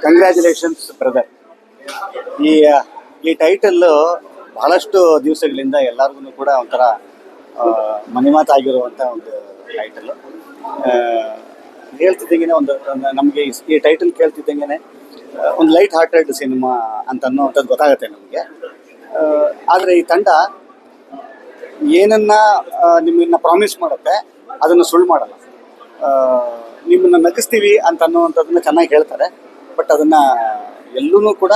Congratulations brother. ಈ ಈ title ಬಹಳಷ್ಟು ದಿವಸಗಳಿಂದ ಎಲ್ಲರಿಗೂ ಕೂಡ ಒಂಥರ ಮನೆಮಾತಾಗಿರುವಂಥ ಒಂದು ಟೈಟಲ್. ಹೇಳ್ತಿದ್ದಂಗೆ ನಮಗೆ ಈ ಟೈಟಲ್ ಕೇಳ್ತಿದ್ದಂಗೆ ಒಂದು ಲೈಟ್ ಹಾರ್ಟೆಡ್ ಸಿನಿಮಾ ಅಂತ ಅನ್ನೋವಂಥದ್ದು ಗೊತ್ತಾಗುತ್ತೆ ನಮಗೆ. ಆದರೆ ಈ ತಂಡ ಏನನ್ನ ನಿಮ್ಮನ್ನ ಪ್ರಾಮಿಸ್ ಮಾಡುತ್ತೆ ಅದನ್ನು ಸುಳ್ಳು ಮಾಡಲ್ಲ. ನಿಮ್ಮನ್ನು ನಗಿಸ್ತೀವಿ ಅಂತ ಅನ್ನೋವಂಥದ್ದನ್ನ ಚೆನ್ನಾಗಿ ಹೇಳ್ತಾರೆ, ಬಟ್ ಅದನ್ನು ಎಲ್ಲೂ ಕೂಡ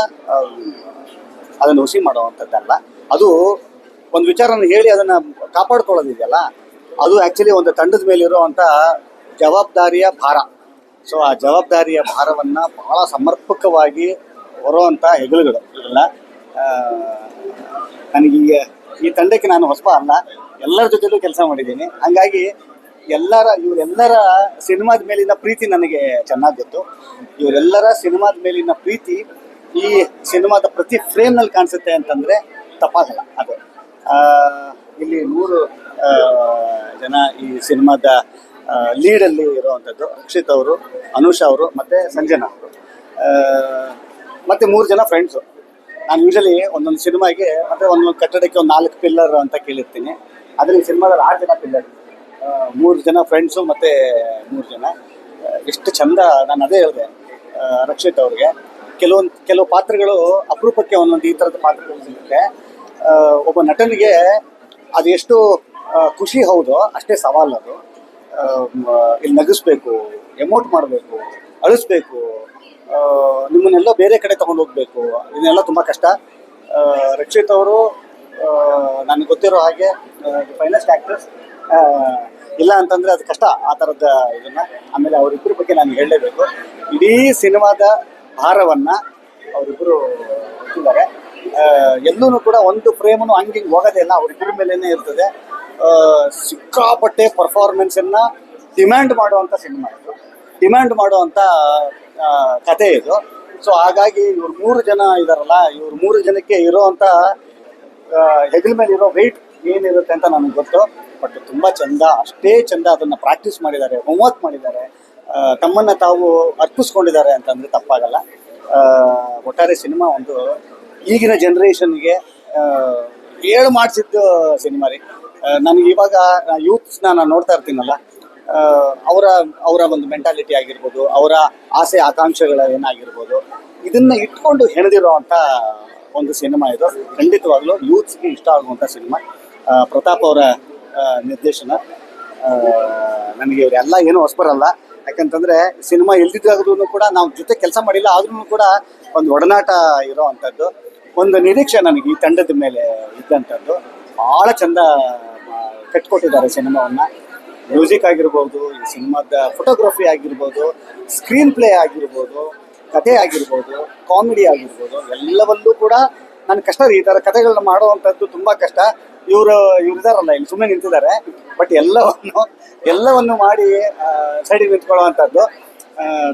ಅದನ್ನು ಹುಸಿ ಮಾಡುವಂಥದ್ದಲ್ಲ. ಅದು ಒಂದು ವಿಚಾರನ ಹೇಳಿ ಅದನ್ನು ಕಾಪಾಡ್ಕೊಳ್ಳೋದಿದೆಯಲ್ಲ, ಅದು ಆ್ಯಕ್ಚುಲಿ ಒಂದು ತಂಡದ ಮೇಲೆ ಇರುವಂಥ ಜವಾಬ್ದಾರಿಯ ಭಾರ. ಸೊ ಆ ಜವಾಬ್ದಾರಿಯ ಭಾರವನ್ನು ಬಹಳ ಸಮರ್ಪಕವಾಗಿ ಹೊರುವಂಥ ಹೆಗಲುಗಳು ಇವೆಲ್ಲ. ನನಗೀಗ ಈ ತಂಡಕ್ಕೆ ನಾನು ಹೊಸಬ ಅಲ್ಲ, ಎಲ್ಲರ ಜೊತೆಲೂ ಕೆಲಸ ಮಾಡಿದ್ದೀನಿ. ಹಾಗಾಗಿ ಇವರೆಲ್ಲರ ಸಿನಿಮಾದ ಮೇಲಿನ ಪ್ರೀತಿ ನನಗೆ ಚೆನ್ನಾಗಿ ಗೊತ್ತು. ಇವರೆಲ್ಲರ ಸಿನಿಮಾದ ಮೇಲಿನ ಪ್ರೀತಿ ಈ ಸಿನಿಮಾದ ಪ್ರತಿ ಫ್ರೇಮ್ನಲ್ಲಿ ಕಾಣಿಸುತ್ತೆ ಅಂತಂದರೆ ತಪ್ಪಾಗಲ್ಲ. ಅದು ಇಲ್ಲಿ 3 ಜನ ಈ ಸಿನಿಮಾದ ಲೀಡಲ್ಲಿ ಇರುವಂಥದ್ದು. ರಕ್ಷಿತ್ ಅವರು, ಅನುಷಾ ಅವರು ಮತ್ತು ಸಂಜನಾ ಅವರು, ಮತ್ತು 3 ಜನ ಫ್ರೆಂಡ್ಸು. ನಾನು ಯೂಶಲಿ ಒಂದೊಂದು ಸಿನಿಮಾಗೆ ಅಂದರೆ ಒಂದೊಂದು ಕಟ್ಟಡಕ್ಕೆ ಒಂದು 4 ಪಿಲ್ಲರ್ ಅಂತ ಕೇಳಿರ್ತೀನಿ. ಆದರೆ ಈ ಸಿನಿಮಾದಲ್ಲಿ 6 ಜನ ಪಿಲ್ಲರ್, 3 ಜನ ಫ್ರೆಂಡ್ಸು ಮತ್ತು 3 ಜನ. ಎಷ್ಟು ಚಂದ. ನಾನು ಅದೇ ಹೇಳಿದೆ ರಕ್ಷಿತ್ ಅವ್ರಿಗೆ, ಕೆಲವು ಪಾತ್ರಗಳು ಅಪರೂಪಕ್ಕೆ ಒಂದೊಂದು ಈ ಥರದ ಪಾತ್ರಗಳು ಸಿಗುತ್ತೆ. ಒಬ್ಬ ನಟನಿಗೆ ಅದು ಎಷ್ಟು ಖುಷಿ ಹೌದು ಅಷ್ಟೇ ಸವಾಲು. ಅದು ಇಲ್ಲಿ ನಗಿಸ್ಬೇಕು, ಎಮೋಟ್ ಮಾಡಬೇಕು, ಅಳಿಸ್ಬೇಕು, ನಿಮ್ಮನ್ನೆಲ್ಲೋ ಬೇರೆ ಕಡೆ ತೊಗೊಂಡು ಹೋಗ್ಬೇಕು, ಇದನ್ನೆಲ್ಲ ತುಂಬ ಕಷ್ಟ. ರಕ್ಷಿತ್ ಅವರು ನನಗೆ ಗೊತ್ತಿರೋ ಹಾಗೆ ಫೈನೆಸ್ಟ್ ಆ್ಯಕ್ಟರ್ಸ್. ಇಲ್ಲ ಅಂತಂದರೆ ಅದು ಕಷ್ಟ ಆ ಥರದ ಇದನ್ನು. ಆಮೇಲೆ ಅವರಿಬ್ಬರ ಬಗ್ಗೆ ನಾನು ಹೇಳಲೇಬೇಕು. ಇಡೀ ಸಿನಿಮಾದ ಭಾರವನ್ನು ಅವರಿಬ್ಬರು ಹೊತ್ತಿದ್ದಾರೆ. ಎಲ್ಲೂ ಕೂಡ ಒಂದು ಫ್ರೇಮನ್ನು ಹಂಗೆ ಹೋಗೋದೇ ಇಲ್ಲ, ಅವರಿಬ್ಬರ ಮೇಲೇ ಇರ್ತದೆ. ಸಿಕ್ಕಾಪಟ್ಟೆ ಪರ್ಫಾರ್ಮೆನ್ಸನ್ನು ಡಿಮ್ಯಾಂಡ್ ಮಾಡುವಂಥ ಸಿನಿಮಾ ಇದು, ಡಿಮ್ಯಾಂಡ್ ಮಾಡುವಂಥ ಕತೆ ಇದು. ಸೊ ಹಾಗಾಗಿ ಇವ್ರು 3 ಜನ ಇದ್ದಾರಲ್ಲ, ಇವ್ರು 3 ಜನಕ್ಕೆ ಇರೋವಂಥ ಹೆಗಲ ಮೇಲೆ ಇರೋ ವೆಯ್ಟ್ ಏನಿರುತ್ತೆ ಅಂತ ನನಗೆ ಗೊತ್ತು. ಬಟ್ ತುಂಬ ಚೆಂದ, ಅಷ್ಟೇ ಚೆಂದ ಅದನ್ನು ಪ್ರಾಕ್ಟೀಸ್ ಮಾಡಿದ್ದಾರೆ, ಹೋಮ್ವರ್ಕ್ ಮಾಡಿದ್ದಾರೆ, ತಮ್ಮನ್ನು ತಾವು ಅರ್ಪಿಸ್ಕೊಂಡಿದ್ದಾರೆ ಅಂತಂದರೆ ತಪ್ಪಾಗಲ್ಲ. ಒಟ್ಟಾರೆ ಸಿನಿಮಾ ಒಂದು ಈಗಿನ ಜನ್ರೇಷನ್ಗೆ ಹೇಳು ಮಾಡಿಸಿದ್ದು ಸಿನಿಮಾ ರೀ. ನನಗೆ ಇವಾಗ ಯೂತ್ಸ್ನ ನಾನು ನೋಡ್ತಾ ಇರ್ತೀನಲ್ಲ, ಅವರ ಒಂದು ಮೆಂಟಾಲಿಟಿ ಆಗಿರ್ಬೋದು, ಅವರ ಆಸೆ ಆಕಾಂಕ್ಷೆಗಳ ಏನಾಗಿರ್ಬೋದು, ಇದನ್ನು ಇಟ್ಕೊಂಡು ಹೆಣೆದಿರೋ ಅಂಥ ಒಂದು ಸಿನಿಮಾ ಇದು. ಖಂಡಿತವಾಗ್ಲೂ ಯೂತ್ಸ್ಗೆ ಇಷ್ಟ ಆಗುವಂಥ ಸಿನಿಮಾ. ಪ್ರತಾಪ್ ಅವರ ನಿರ್ದೇಶನ. ನನಗೆ ಇವರೆಲ್ಲ ಏನೂ ಹೊಸಬರಲ್ಲ, ಯಾಕಂತಂದರೆ ಸಿನಿಮಾ ಎಲ್ದಿದ್ದಾದ್ರೂ ಕೂಡ ನಾವು ಜೊತೆ ಕೆಲಸ ಮಾಡಿಲ್ಲ, ಆದ್ರೂ ಕೂಡ ಒಂದು ಒಡನಾಟ ಇರೋ ಅಂಥದ್ದು. ಒಂದು ನಿರೀಕ್ಷೆ ನನಗೆ ಈ ತಂಡದ ಮೇಲೆ ಇದ್ದಂಥದ್ದು. ಭಾಳ ಚೆಂದ ಕಟ್ಕೊಟ್ಟಿದ್ದಾರೆ ಸಿನಿಮಾವನ್ನು. ಮ್ಯೂಸಿಕ್ ಆಗಿರ್ಬೋದು, ಈ ಸಿನಿಮಾದ ಫೋಟೋಗ್ರಫಿ ಆಗಿರ್ಬೋದು, ಸ್ಕ್ರೀನ್ ಪ್ಲೇ ಆಗಿರ್ಬೋದು, ಕತೆ ಆಗಿರ್ಬೋದು, ಕಾಮಿಡಿ ಆಗಿರ್ಬೋದು, ಎಲ್ಲವಲ್ಲೂ ಕೂಡ ನನ್ನ ಕಷ್ಟ ರೀ. ಈ ಥರ ಕಥೆಗಳನ್ನ ಮಾಡುವಂಥದ್ದು ತುಂಬ ಕಷ್ಟ. ಇವರು ಇದಾರಲ್ಲ, ಇಲ್ಲಿ ಸುಮ್ಮನೆ ನಿಂತಿದ್ದಾರೆ, ಬಟ್ ಎಲ್ಲವನ್ನು ಮಾಡಿ ಸೈಡಿಗೆ ನಿಂತ್ಕೊಳ್ಳುವಂಥದ್ದು.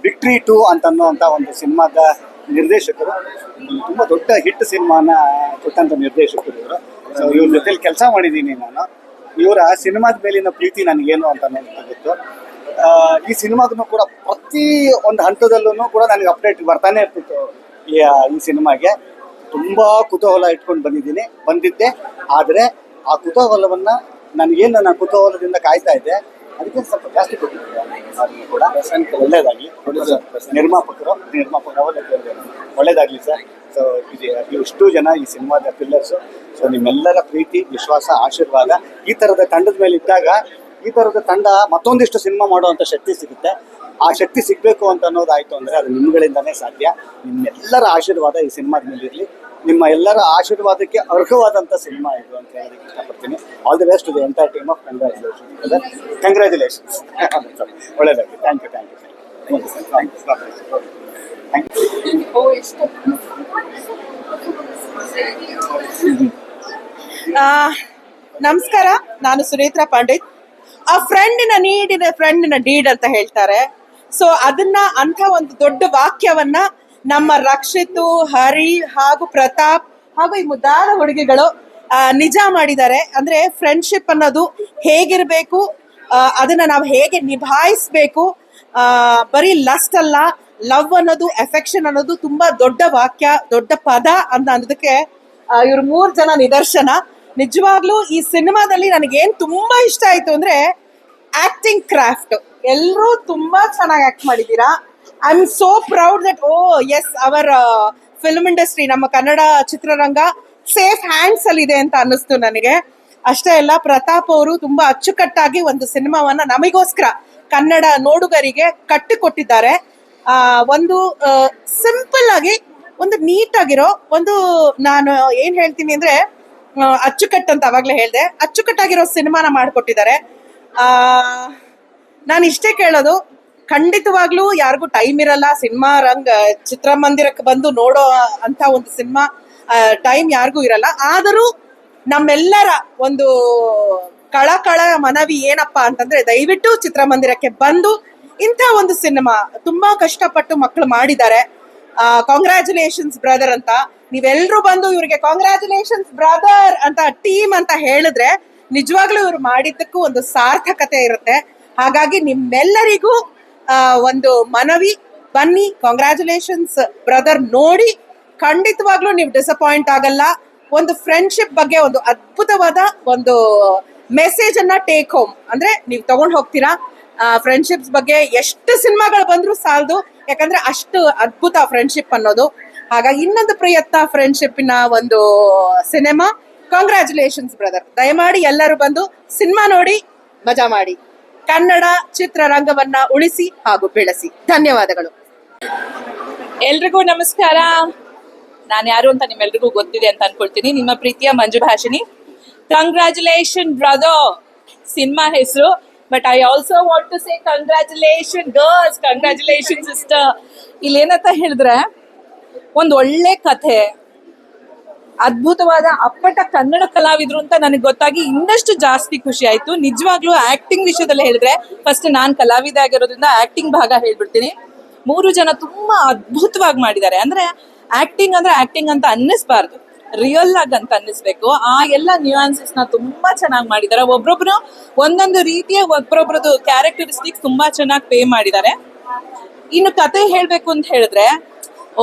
ವಿಕ್ಟ್ರಿ 2 ಅಂತನ್ನುವಂಥ ಒಂದು ಸಿನಿಮಾದ ನಿರ್ದೇಶಕರು, ತುಂಬ ದೊಡ್ಡ ಹಿಟ್ ಸಿನಿಮಾನ ಕೊಟ್ಟಂಥ ನಿರ್ದೇಶಕರು ಇವರು. ಸೊ ಇವ್ರ ಜೊತೆಲಿ ಕೆಲಸ ಮಾಡಿದ್ದೀನಿ ನಾನು. ಇವರ ಸಿನಿಮಾದ ಮೇಲಿನ ಪ್ರೀತಿ ನನಗೇನು ಅಂತ ಗೊತ್ತು. ಈ ಸಿನಿಮಾಗೂ ಕೂಡ ಪ್ರತಿ ಒಂದು ಹಂತದಲ್ಲೂ ಕೂಡ ನನಗೆ ಅಪ್ಡೇಟ್ ಬರ್ತಾನೆ ಇರ್ತಿತ್ತು. ಈ ಸಿನಿಮಾಗೆ ತುಂಬ ಕುತೂಹಲ ಇಟ್ಕೊಂಡು ಬಂದಿದ್ದೆ. ಆದರೆ ಆ ಕುತೂಹಲವನ್ನು ನಾನು ಕುತೂಹಲದಿಂದ ಕಾಯ್ತಾ ಇದ್ದೆ, ಅದಕ್ಕೆ ಸ್ವಲ್ಪ ಜಾಸ್ತಿ ಕೊಟ್ಟಿದ್ದೆ ಕೂಡ. ಒಳ್ಳೆಯದಾಗಲಿ ನಿರ್ಮಾಪಕರು ಒಳ್ಳೆಯದಾಗಲಿ ಸರ್. ಸೊ ಇಷ್ಟು ಜನ ಈ ಸಿನಿಮಾದ ಪಿಲ್ಲರ್ಸು. ಸೊ ನಿಮ್ಮೆಲ್ಲರ ಪ್ರೀತಿ, ವಿಶ್ವಾಸ, ಆಶೀರ್ವಾದ ಈ ಥರದ ತಂಡದ ಮೇಲೆ ಇದ್ದಾಗ ಈ ಥರದ ತಂಡ ಮತ್ತೊಂದಿಷ್ಟು ಸಿನಿಮಾ ಮಾಡುವಂಥ ಶಕ್ತಿ ಸಿಗುತ್ತೆ. ಆ ಶಕ್ತಿ ಸಿಗಬೇಕು ಅಂತ ಅನ್ನೋದಾಯಿತು ಅಂದರೆ ಅದು ನಿಮ್ಮಗಳಿಂದನೇ ಸಾಧ್ಯ. ನಿಮ್ಮೆಲ್ಲರ ಆಶೀರ್ವಾದ ಈ ಸಿನಿಮಾದ ಮೇಲೆ ಇರಲಿ. ನಿಮ್ಮ ಎಲ್ಲರ ಆಶೀರ್ವಾದಕ್ಕೆ ಅರ್ಹವಾದಂಥ ಸಿನಿಮಾ ಇದು ಅಂತ ಹೇಳೋದಕ್ಕೆ ಇಷ್ಟಪಡ್ತೀನಿ. All the best to the entire team of congratulations. ಒಳ್ಳೆಯದಾಗಿ. Thank you sir. ನಮಸ್ಕಾರ, ನಾನು ಸುನೇತ್ರ ಪಂಡಿತ್. ಆ ಫ್ರೆಂಡಿನ ಡೀಡ್ ಅಂತ ಹೇಳ್ತಾರೆ. ಸೊ ಅದನ್ನ ಅಂಥ ಒಂದು ದೊಡ್ಡ ವಾಕ್ಯವನ್ನ ನಮ್ಮ ರಕ್ಷಿತ್, ಹರಿ ಹಾಗೂ ಪ್ರತಾಪ್ ಹಾಗೂ ಈ ಮುದ್ದಾದ ಹುಡುಗಿಗಳು ನಿಜ ಮಾಡಿದ್ದಾರೆ. ಅಂದ್ರೆ ಫ್ರೆಂಡ್ಶಿಪ್ ಅನ್ನೋದು ಹೇಗಿರ್ಬೇಕು, ಅದನ್ನ ನಾವು ಹೇಗೆ ನಿಭಾಯಿಸ್ಬೇಕು, ಬರೀ ಲಸ್ಟ್ ಅಲ್ಲ, ಲವ್ ಅನ್ನೋದು, ಎಫೆಕ್ಷನ್ ಅನ್ನೋದು ತುಂಬಾ ದೊಡ್ಡ ವಾಕ್ಯ, ದೊಡ್ಡ ಪದ ಅಂತ ಅನ್ನೋದಕ್ಕೆ ಇವ್ರು 3 ಜನ ನಿದರ್ಶನ. ನಿಜವಾಗ್ಲೂ ಈ ಸಿನಿಮಾದಲ್ಲಿ ನನಗೇನ್ ತುಂಬಾ ಇಷ್ಟ ಆಯ್ತು ಅಂದ್ರೆ ಆಕ್ಟಿಂಗ್ ಕ್ರಾಫ್ಟ್. ಎಲ್ಲರೂ ತುಂಬಾ ಚೆನ್ನಾಗಿ ಆಕ್ಟ್ ಮಾಡಿದ್ದೀರಾ. I am so proud that as our film industry, ನಮ್ಮ ಕನ್ನಡ ಚಿತ್ರರಂಗ ಸೇಫ್ ಹ್ಯಾಂಡ್ಸ್ ಅಲ್ಲಿ ಇದೆ ಅಂತ ಅನ್ನಿಸ್ತು ನನಗೆ. ಅಷ್ಟೇ ಅಲ್ಲ, ಪ್ರತಾಪ್ ಅವರು ತುಂಬಾ ಅಚ್ಚುಕಟ್ಟಾಗಿ ಒಂದು ಸಿನಿಮಾವನ್ನ ನಮಗೋಸ್ಕರ ಕನ್ನಡ ನೋಡುಗರಿಗೆ ಕಟ್ಟಿಕೊಟ್ಟಿದ್ದಾರೆ. ಒಂದು ಸಿಂಪಲ್ ಆಗಿ, ಒಂದು ನೀಟ್ ಆಗಿರೋ ಒಂದು, ನಾನು ಏನ್ ಹೇಳ್ತೀನಿ ಅಂದ್ರೆ ಅಚ್ಚುಕಟ್ಟು ಅಂತ ಅವಾಗ್ಲೇ ಹೇಳ್ದೆ, ಅಚ್ಚುಕಟ್ಟಾಗಿರೋ ಸಿನಿಮಾನ ಮಾಡಿಕೊಟ್ಟಿದ್ದಾರೆ. ನಾನು ಇಷ್ಟೇ ಕೇಳೋದು, ಖಂಡಿತವಾಗ್ಲೂ ಯಾರಿಗೂ ಟೈಮ್ ಇರಲ್ಲ ಸಿನಿಮಾ ಚಿತ್ರಮಂದಿರಕ್ಕೆ ಬಂದು ನೋಡೋ ಅಂತ ಒಂದು ಸಿನಿಮಾ ಟೈಮ್ ಯಾರಿಗೂ ಇರಲ್ಲ. ಆದರೂ ನಮ್ಮೆಲ್ಲರ ಒಂದು ಕಳ ಮನವಿ ಏನಪ್ಪಾ ಅಂತಂದ್ರೆ, ದಯವಿಟ್ಟು ಚಿತ್ರಮಂದಿರಕ್ಕೆ ಬಂದು ಇಂಥ ಒಂದು ಸಿನಿಮಾ ತುಂಬಾ ಕಷ್ಟಪಟ್ಟು ಮಕ್ಕಳು ಮಾಡಿದ್ದಾರೆ. ಕಾಂಗ್ರ್ಯಾಚುಲೇಷನ್ಸ್ ಬ್ರದರ್ ಅಂತ ನೀವೆಲ್ರೂ ಬಂದು ಇವ್ರಿಗೆ ಕಾಂಗ್ರ್ಯಾಚುಲೇಷನ್ಸ್ ಬ್ರದರ್ ಅಂತ ಟೀಮ್ ಅಂತ ಹೇಳಿದ್ರೆ ನಿಜವಾಗ್ಲೂ ಇವ್ರು ಮಾಡಿದ್ದಕ್ಕೂ ಒಂದು ಸಾರ್ಥಕತೆ ಇರುತ್ತೆ. ಹಾಗಾಗಿ ನಿಮ್ಮೆಲ್ಲರಿಗೂ ಒಂದು ಮನವಿ, ಬನ್ನಿ ಕಾಂಗ್ರ್ಯಾಚುಲೇಷನ್ಸ್ ಬ್ರದರ್ ನೋಡಿ. ಖಂಡಿತವಾಗ್ಲೂ ನೀವು ಡಿಸಪಾಯಿಂಟ್ ಆಗಲ್ಲ. ಒಂದು ಫ್ರೆಂಡ್ಶಿಪ್ ಬಗ್ಗೆ ಒಂದು ಅದ್ಭುತವಾದ ಒಂದು ಮೆಸೇಜ್ ಅನ್ನ ಟೇಕ್ ಹೋಮ್ ಅಂದ್ರೆ ನೀವು ತಗೊಂಡ್ ಹೋಗ್ತೀರಾ. ಫ್ರೆಂಡ್ಶಿಪ್ಸ್ ಬಗ್ಗೆ ಎಷ್ಟು ಸಿನಿಮಾಗಳು ಬಂದ್ರು ಸಾಲದು, ಯಾಕಂದ್ರೆ ಅಷ್ಟು ಅದ್ಭುತ ಫ್ರೆಂಡ್ಶಿಪ್ ಅನ್ನೋದು. ಹಾಗಾಗಿ ಇನ್ನೊಂದು ಪ್ರಯತ್ನ ಫ್ರೆಂಡ್ಶಿಪ್ನ ಒಂದು ಸಿನಿಮಾ ಕಾಂಗ್ರ್ಯಾಚುಲೇಷನ್ಸ್ ಬ್ರದರ್. ದಯಮಾಡಿ ಎಲ್ಲರೂ ಬಂದು ಸಿನಿಮಾ ನೋಡಿ ಮಜಾ ಮಾಡಿ. ಕನ್ನಡ ಚಿತ್ರರಂಗವನ್ನ ಉಳಿಸಿ ಹಾಗೂ ಬೆಳೆಸಿ. ಧನ್ಯವಾದಗಳು. ಎಲ್ರಿಗೂ ನಮಸ್ಕಾರ. ನಾನು ಯಾರು ಅಂತ ನಿಮ್ಮೆಲ್ರಿಗೂ ಗೊತ್ತಿದೆ ಅಂತ ಅನ್ಕೊಳ್ತೀನಿ. ನಿಮ್ಮ ಪ್ರೀತಿಯ Manju Bhashini. Congratulation brother cinema ಹೆಸರು. But I also want to say congratulation girls, congratulation sister. ಇಲ್ಲಿ ಏನಂತ ಹೇಳಿದ್ರೆ, ಒಂದು ಒಳ್ಳೆ ಕಥೆ, ಅದ್ಭುತವಾದ ಅಪ್ಪಟ ಕನ್ನಡ ಕಲಾವಿದ್ರು ಅಂತ ನನಗೆ ಗೊತ್ತಾಗಿ ಇನ್ನಷ್ಟು ಜಾಸ್ತಿ ಖುಷಿ ಆಯ್ತು. ನಿಜವಾಗ್ಲೂ ಆಕ್ಟಿಂಗ್ ವಿಷಯದಲ್ಲಿ ಹೇಳಿದ್ರೆ, ಫಸ್ಟ್ ನಾನು ಕಲಾವಿದ ಆಗಿರೋದ್ರಿಂದ ಆಕ್ಟಿಂಗ್ ಭಾಗ ಹೇಳ್ಬಿಡ್ತೀನಿ. 3 ಜನ ತುಂಬಾ ಅದ್ಭುತವಾಗಿ ಮಾಡಿದ್ದಾರೆ. ಅಂದ್ರೆ ಆಕ್ಟಿಂಗ್ ಅಂದ್ರೆ ಆಕ್ಟಿಂಗ್ ಅಂತ ಅನ್ನಿಸ್ಬಾರ್ದು, ರಿಯಲ್ ಆಗಿ ಅಂತ ಅನ್ನಿಸ್ಬೇಕು. ಆ ಎಲ್ಲ ನ್ಯೂಯಾನ್ಸಸ್ ನ ತುಂಬಾ ಚೆನ್ನಾಗಿ ಮಾಡಿದ್ದಾರೆ. ಒಬ್ರೊಬ್ರು ಒಂದೊಂದು ರೀತಿಯ ಒಬ್ರೊಬ್ರದ್ದು ಕ್ಯಾರೆಕ್ಟರಿಸ್ಟಿಕ್ಸ್ ತುಂಬಾ ಚೆನ್ನಾಗಿ ಪೇ ಮಾಡಿದ್ದಾರೆ. ಇನ್ನು ಕತೆ ಹೇಳ್ಬೇಕು ಅಂತ ಹೇಳಿದ್ರೆ,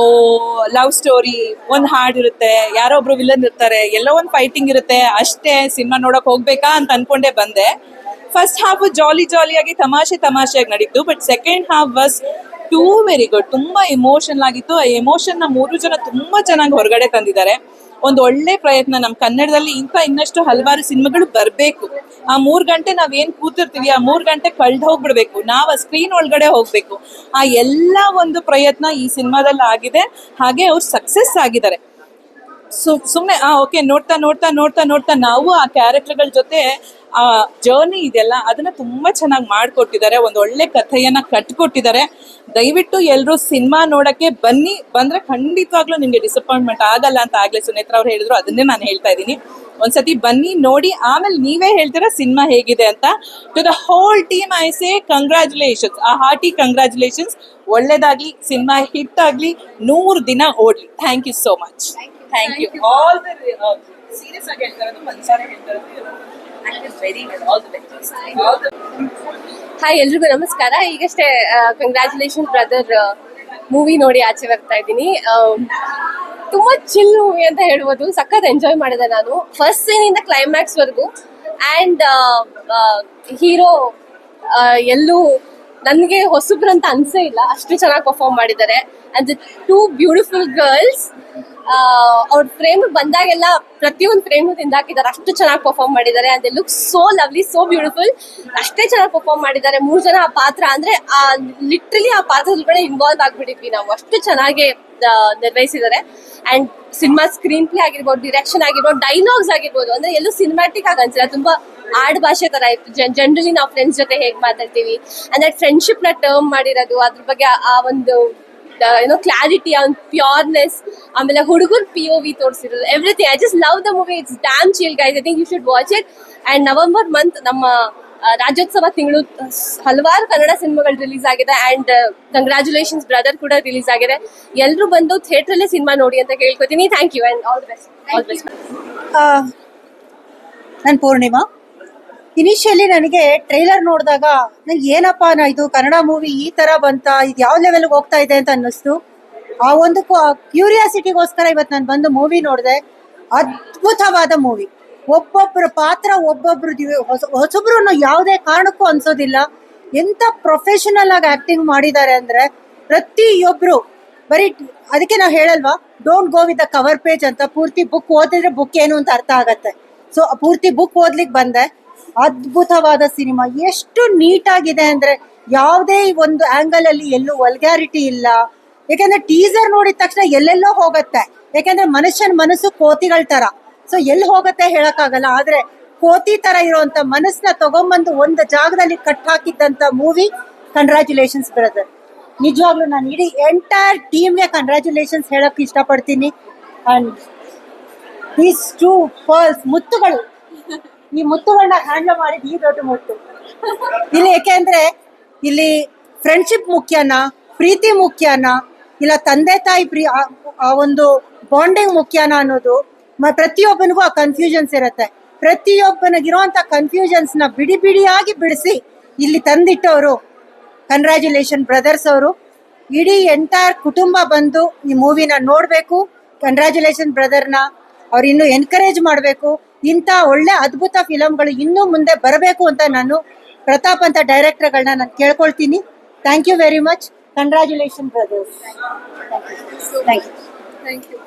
ಲವ್ ಸ್ಟೋರಿ, ಒಂದ್ ಹಾಡ್ ಇರುತ್ತೆ, ಯಾರೋ ಒಬ್ರು ವಿಲನ್ ಇರ್ತಾರೆ, ಎಲ್ಲೋ ಒಂದ್ ಫೈಟಿಂಗ್ ಇರುತ್ತೆ, ಅಷ್ಟೇ. ಸಿನಿಮಾ ನೋಡಕ್ ಹೋಗ್ಬೇಕಾ ಅಂತ ಅನ್ಕೊಂಡೇ ಬಂದೆ. ಫಸ್ಟ್ ಹಾಫ್ ಜಾಲಿಯಾಗಿ ತಮಾಷೆಯಾಗಿ ನಡೀತು. But second half was two very good. ತುಂಬಾ ಎಮೋಷನಲ್ ಆಗಿತ್ತು. ಆ ಎಮೋಷನ್ ನ 3 ಜನ ತುಂಬಾ ಚೆನ್ನಾಗಿ ಹೊರಗಡೆ ತಂದಿದ್ದಾರೆ. ಒಂದು ಒಳ್ಳೆ ಪ್ರಯತ್ನ. ನಮ್ಮ ಕನ್ನಡದಲ್ಲಿ ಇನ್ನಷ್ಟು ಹಲವಾರು ಸಿನಿಮಾಗಳು ಬರಬೇಕು. ಆ 3 ಗಂಟೆ ನಾವೇನ್ ಕೂತಿರ್ತೀವಿ, ಆ 3 ಗಂಟೆ ಕಳ್ದು ಹೋಗ್ಬಿಡ್ಬೇಕು, ನಾವು ಆ ಸ್ಕ್ರೀನ್ ಒಳಗಡೆ ಹೋಗ್ಬೇಕು. ಆ ಎಲ್ಲ ಒಂದು ಪ್ರಯತ್ನ ಈ ಸಿನಿಮಾದಲ್ಲಿ ಆಗಿದೆ. ಹಾಗೆ ಅವ್ರು ಸಕ್ಸಸ್ ಆಗಿದ್ದಾರೆ. ಸುಮ್ಮನೆ ಓಕೆ ನೋಡ್ತಾ ನಾವು ಆ ಕ್ಯಾರೆಕ್ಟರ್ಗಳ ಜೊತೆ ಆ ಜರ್ನಿ ಇದೆಲ್ಲ ಅದನ್ನ ತುಂಬಾ ಚೆನ್ನಾಗಿ ಮಾಡ್ಕೊಟ್ಟಿದ್ದಾರೆ. ಒಂದು ಒಳ್ಳೆ ಕಥೆಯನ್ನ ಕಟ್ಕೊಟ್ಟಿದ್ದಾರೆ. ದಯವಿಟ್ಟು ಎಲ್ಲರೂ ಸಿನಿಮಾ ನೋಡಕ್ಕೆ ಬನ್ನಿ. ಬಂದ್ರೆ ಖಂಡಿತವಾಗ್ಲೂ ನಿಮ್ಗೆ ಡಿಸಪಾಯಿಂಟ್ಮೆಂಟ್ ಆಗಲ್ಲ ಅಂತ ಆಗ್ಲೇ ಸುನೇತ್ರ ಅವ್ರು ಹೇಳಿದ್ರು, ಅದನ್ನೇ ನಾನು ಹೇಳ್ತಾ ಇದ್ದೀನಿ. ಒಂದ್ಸತಿ ಬನ್ನಿ, ನೋಡಿ, ಆಮೇಲೆ ನೀವೇ ಹೇಳ್ತೀರಾ ಸಿನಿಮಾ ಹೇಗಿದೆ ಅಂತ. To the whole team I say congratulations, a hearty congratulations. ಒಳ್ಳೇದಾಗ್ಲಿ, ಸಿನಿಮಾ ಹಿಟ್ ಆಗ್ಲಿ, 100 ದಿನ ಓಡ್ಲಿ. Thank you so much. Thank you. All the serious ಆಗಿ ಹೇಳ್ತಾ ಇರೋದು, ಮನ್ಸಾರೆ ಹೇಳ್ತಾ ಇರೋದು. ಹಾಯ್, ಎಲ್ರಿಗೂ ನಮಸ್ಕಾರ. ಈಗಷ್ಟೇ ಕಂಗ್ರ್ಯಾಚುಲೇಷನ್ ಬ್ರದರ್ ಮೂವಿ ನೋಡಿ ಆಚೆ ಬರ್ತಾ ಇದ್ದೀನಿ. ತುಂಬಾ ಚಿಲ್ ಮೂವಿ ಅಂತ ಹೇಳ್ಬೋದು. ಸಖತ್ ಎಂಜಾಯ್ ಮಾಡಿದೆ ನಾನು ಫಸ್ಟ್ ಸೀನ್ ಇಂದ ಕ್ಲೈಮ್ಯಾಕ್ಸ್ ವರ್ಗು. ಆ್ಯಂಡ್ ಹೀರೋ ಎಲ್ಲೂ ನನಗೆ ಹೊಸಬ್ರಂತ ಅನ್ಸೇ ಇಲ್ಲ, ಅಷ್ಟು ಚೆನ್ನಾಗಿ ಪರ್ಫಾರ್ಮ್ ಮಾಡಿದ್ದಾರೆ. ಆ್ಯಂಡ್ ದ 2 ಬ್ಯೂಟಿಫುಲ್ ಗರ್ಲ್ಸ್ ಅವ್ರ ಫ್ರೇಮ್ ಬಂದಾಗೆಲ್ಲ ಪ್ರತಿಯೊಂದು ಫ್ರೇಮ್ ತಿಂದಾಕಿದ್ದಾರೆ, ಅಷ್ಟು ಚೆನ್ನಾಗಿ ಪರ್ಫಾರ್ಮ್ ಮಾಡಿದ್ದಾರೆ. And they look so lovely, so beautiful. ಅಷ್ಟೇ ಚೆನ್ನಾಗಿ ಪರ್ಫಾರ್ಮ್ ಮಾಡಿದ್ದಾರೆ. 3 ಜನ ಆ ಪಾತ್ರ ಅಂದ್ರೆ ಲಿಟ್ರಲಿ ಆ ಪಾತ್ರದೊಳಗಡೆ ಇನ್ವಾಲ್ವ್ ಆಗ್ಬಿಟ್ಟಿದ್ವಿ ನಾವು, ಅಷ್ಟು ಚೆನ್ನಾಗಿ ನಿರ್ವಹಿಸಿದ್ದಾರೆ. ಅಂಡ್ ಸಿನಿಮಾ ಸ್ಕ್ರೀನ್ ಪ್ಲೇ ಆಗಿರ್ಬೋದು, ಡಿರೆಕ್ಷನ್ ಆಗಿರ್ಬೋದು, ಡೈಲಾಗ್ಸ್ ಆಗಿರ್ಬೋದು, ಅಂದ್ರೆ ಎಲ್ಲೂ ಸಿನಿಮ್ಯಾಟಿಕ್ ಆಗಿ ಅನ್ಸಿಲ್ಲ, ತುಂಬಾ ಆಡ್ ಭಾಷೆ ತರ ಇತ್ತು. ಜನರಲಿ ನಾವು ಫ್ರೆಂಡ್ಸ್ ಜೊತೆ ಹೇಗೆ ಮಾತಾಡ್ತೀವಿ ಅಂದ್ರೆ ಫ್ರೆಂಡ್ಶಿಪ್ ನ ಟರ್ಮ್ ಮಾಡಿರೋದು, ಅದ್ರ ಬಗ್ಗೆ ಆ ಒಂದು ಏನೋ ಕ್ಲಾರಿಟಿ, ಒಂದು ಪ್ಯೂರ್ನೆಸ್, ಆಮೇಲೆ ಹುಡುಗರು POV ತೋರಿಸಿರೋದು, everything. I just love the movie. It's damn chill guys. I think you should watch it. And November month ನಮ್ಮ ರಾಜ್ಯೋತ್ಸವ ತಿಂಗಳು ಹಲವಾರು ಕನ್ನಡ ಸಿನಿಮಾಗಳು ರಿಲೀಸ್ ಆಗಿದೆ. ಅಂಡ್ ಕಂಗ್ರ್ಯಾಚುಲೇಷನ್ಸ್ ಬ್ರದರ್ ಕೂಡ ರಿಲೀಸ್ ಆಗಿದೆ. ಎಲ್ಲರೂ ಬಂದು ಥಿಯೇಟರ್ ಅಲ್ಲೇ ಸಿನಿಮಾ ನೋಡಿ ಅಂತ ಕೇಳ್ಕೊತೀನಿ. Thank you and all the best. ನಾನು ಪೂರ್ಣಿಮಾ. ಇನಿಷಿಯಲಿ ನನಗೆ ಟ್ರೈಲರ್ ನೋಡಿದಾಗ ನಂಗೆ ಏನಪ್ಪಾ ಇದು ಕನ್ನಡ ಮೂವಿ ಈ ತರ ಬಂತ, ಇದು ಯಾವ ಲೆವೆಲ್ಗೆ ಹೋಗ್ತಾ ಇದೆ ಅಂತ ಅನ್ನಿಸ್ತು. ಆ ಒಂದು ಕ್ಯೂರಿಯಾಸಿಟಿಗೋಸ್ಕರ ಇವತ್ತು ನಾನು ಬಂದು ಮೂವಿ ನೋಡಿದೆ. ಅದ್ಭುತವಾದ ಮೂವಿ. ಒಬ್ಬೊಬ್ಬರ ಪಾತ್ರ ಒಬ್ಬೊಬ್ರು ಹೊಸಬ್ರು ಯಾವುದೇ ಕಾರಣಕ್ಕೂ ಅನ್ಸೋದಿಲ್ಲ. ಎಂತ ಪ್ರೊಫೆಷನಲ್ ಆಗಿ ಆಕ್ಟಿಂಗ್ ಮಾಡಿದ್ದಾರೆ ಅಂದ್ರೆ ಪ್ರತಿಯೊಬ್ರು ಬರೀ ಅದಕ್ಕೆ ನಾವು ಹೇಳಲ್ವಾ, don't go with the cover page ಅಂತ. ಪೂರ್ತಿ ಬುಕ್ ಓದಿದ್ರೆ ಬುಕ್ ಏನು ಅಂತ ಅರ್ಥ ಆಗತ್ತೆ. ಸೊ ಪೂರ್ತಿ ಬುಕ್ ಓದ್ಲಿಕ್ಕೆ ಬಂದೆ. ಅದ್ಭುತವಾದ ಸಿನಿಮಾ. ಎಷ್ಟು ನೀಟಾಗಿದೆ ಅಂದ್ರೆ ಯಾವುದೇ ಒಂದು ಆಂಗಲ್ ಅಲ್ಲಿ ಎಲ್ಲೂ ವಲ್ಗ್ಯಾರಿಟಿ ಇಲ್ಲ. ಯಾಕಂದ್ರೆ ಟೀಸರ್ ನೋಡಿದ ತಕ್ಷಣ ಎಲ್ಲೆಲ್ಲೋ ಹೋಗತ್ತೆ. ಯಾಕಂದ್ರೆ ಮನುಷ್ಯನ ಮನಸ್ಸು ಕೋತಿಗಳ ತರ. ಸೊ ಎಲ್ಲಿ ಹೋಗತ್ತೆ ಹೇಳಕ್ಕಾಗಲ್ಲ. ಆದ್ರೆ ಕೋತಿ ತರ ಇರುವಂತ ಮನಸ್ಸನ್ನ ತಗೊಂಬಂದು ಒಂದು ಜಾಗದಲ್ಲಿ ಕಟ್ ಹಾಕಿದ್ದಂತ ಮೂವಿ ಕಂಗ್ರ್ಯಾಚುಲೇಷನ್ಸ್ ಬ್ರದರ್. ನಿಜವಾಗ್ಲೂ ನಾನು ಇಡೀ ಎಂಟೈರ್ ಟೀಮ್ಗೆ ಕಂಗ್ರ್ಯಾಚುಲೇಷನ್ಸ್ ಹೇಳಕ್ ಇಷ್ಟಪಡ್ತೀನಿ. ಅಂಡ್ ದೀಸ್ ಟೂ ಪರ್ಲ್ಸ್, ಮುತ್ತುಗಳು, ಈ ಮುತ್ತುಗಳನ್ನ ಹ್ಯಾಂಡಲ್ ಮಾಡಿದ್ ಈ ದೊಡ್ಡ ಮುತ್ತು ಇಲ್ಲಿ. ಯಾಕೆಂದ್ರೆ ಇಲ್ಲಿ ಫ್ರೆಂಡ್ಶಿಪ್ ಮುಖ್ಯನಾ, ಪ್ರೀತಿ ಮುಖ್ಯನಾ, ಇಲ್ಲ ತಂದೆ ತಾಯಿ ಆ ಒಂದು ಬಾಂಡಿಂಗ್ ಮುಖ್ಯನಾ ಅನ್ನೋದು ಪ್ರತಿಯೊಬ್ಬನಿಗೂ ಆ ಕನ್ಫ್ಯೂಷನ್ಸ್ ಇರುತ್ತೆ. ಪ್ರತಿಯೊಬ್ಬನಿಗಿರುವಂತ ಕನ್ಫ್ಯೂಷನ್ಸ್ ನ ಬಿಡಿ ಬಿಡಿಯಾಗಿ ಬಿಡಿಸಿ ಇಲ್ಲಿ ತಂದಿಟ್ಟವರು ಕಂಗ್ರ್ಯಾಚುಲೇಷನ್ ಬ್ರದರ್ಸ್ ಅವರು. ಇಡೀ ಎಂಟೈರ್ ಕುಟುಂಬ ಬಂದು ಈ ಮೂವಿನ ನೋಡ್ಬೇಕು. ಕಂಗ್ರ್ಯಾಚುಲೇಷನ್ ಬ್ರದರ್ನ ಅವ್ರು ಇನ್ನೂ ಎನ್ಕರೇಜ್ ಮಾಡಬೇಕು. ಇಂಥ ಒಳ್ಳೆ ಅದ್ಭುತ ಫಿಲಮ್ಗಳು ಇನ್ನೂ ಮುಂದೆ ಬರಬೇಕು ಅಂತ ನಾನು ಪ್ರತಾಪ್ ಅಂತ ಡೈರೆಕ್ಟರ್ಗಳನ್ನ ನಾನು ಕೇಳ್ಕೊಳ್ತೀನಿ. Thank you very much. Congratulation brothers. Thank you. Thank you.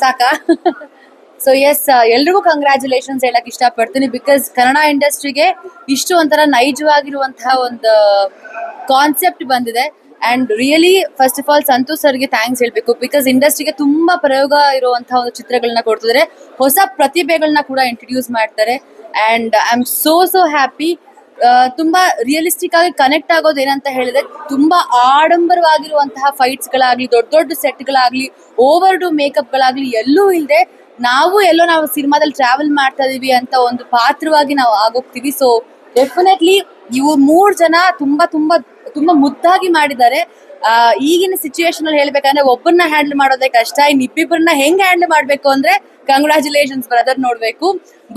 ಸಾಕಾ? ಸೊ ಎಸ್, ಎಲ್ರಿಗೂ ಕಂಗ್ರ್ಯಾಚುಲೇಷನ್ಸ್ ಹೇಳಕ್ ಇಷ್ಟಪಡ್ತೀನಿ. ಬಿಕಾಸ್ ಕನ್ನಡ ಇಂಡಸ್ಟ್ರಿಗೆ ಇಷ್ಟು ಒಂಥರ ನೈಜವಾಗಿರುವಂತಹ ಒಂದು ಕಾನ್ಸೆಪ್ಟ್ ಬಂದಿದೆ. And really first of all Santosh ಸರ್ಗೆ ಥ್ಯಾಂಕ್ಸ್ ಹೇಳ್ಬೇಕು. ಬಿಕಾಸ್ ಇಂಡಸ್ಟ್ರಿಗೆ ತುಂಬಾ ಪ್ರಯೋಗ ಇರುವಂತಹ ಒಂದು ಚಿತ್ರಗಳನ್ನ ಕೊಡ್ತಿದ್ದಾರೆ, ಹೊಸ ಪ್ರತಿಭೆಗಳನ್ನ ಕೂಡ ಇಂಟ್ರೊಡ್ಯೂಸ್ ಮಾಡ್ತಾರೆ. And I am so happy. ತುಂಬಾ ರಿಯಲಿಸ್ಟಿಕ್ ಆಗಿ ಕನೆಕ್ಟ್ ಆಗೋದು ಏನಂತ ಹೇಳಿದ್ರೆ, ತುಂಬಾ ಆಡಂಬರವಾಗಿರುವಂತಹ ಫೈಟ್ಸ್ ಗಳಾಗ್ಲಿ, ದೊಡ್ಡ ದೊಡ್ಡ ಸೆಟ್ಗಳಾಗ್ಲಿ, ಓವರ್ ಡು ಮೇಕಪ್ ಗಳಾಗ್ಲಿ ಎಲ್ಲೂ ಇಲ್ಲದೆ ನಾವು ಸಿನಿಮಾದಲ್ಲಿ ಟ್ರಾವೆಲ್ ಮಾಡ್ತಾ ಇದೀವಿ ಅಂತ ಒಂದು ಪಾತ್ರವಾಗಿ ನಾವು ಆಗೋಗ್ತೀವಿ. ಸೊ ಡೆಫಿನೆಟ್ಲಿ ಇವು 3 ಜನ ತುಂಬಾ ತುಂಬಾ ತುಂಬಾ ಮುದ್ದಾಗಿ ಮಾಡಿದ್ದಾರೆ. ಈಗಿನ ಸಿಚುವೇಶನ್ ಅಲ್ಲಿ ಹೇಳ್ಬೇಕಂದ್ರೆ ಒಬ್ಬರನ್ನ ಹ್ಯಾಂಡಲ್ ಮಾಡೋದೇ ಕಷ್ಟ. ಇಬ್ಬಿಬ್ಬರನ್ನ ಹೆಂಗ್ ಹ್ಯಾಂಡಲ್ ಮಾಡ್ಬೇಕು ಅಂದ್ರೆ ಕಂಗ್ರ್ಯಾಚುಲೇಷನ್ಸ್ ಬ್ರದರ್ ನೋಡ್ಬೇಕು.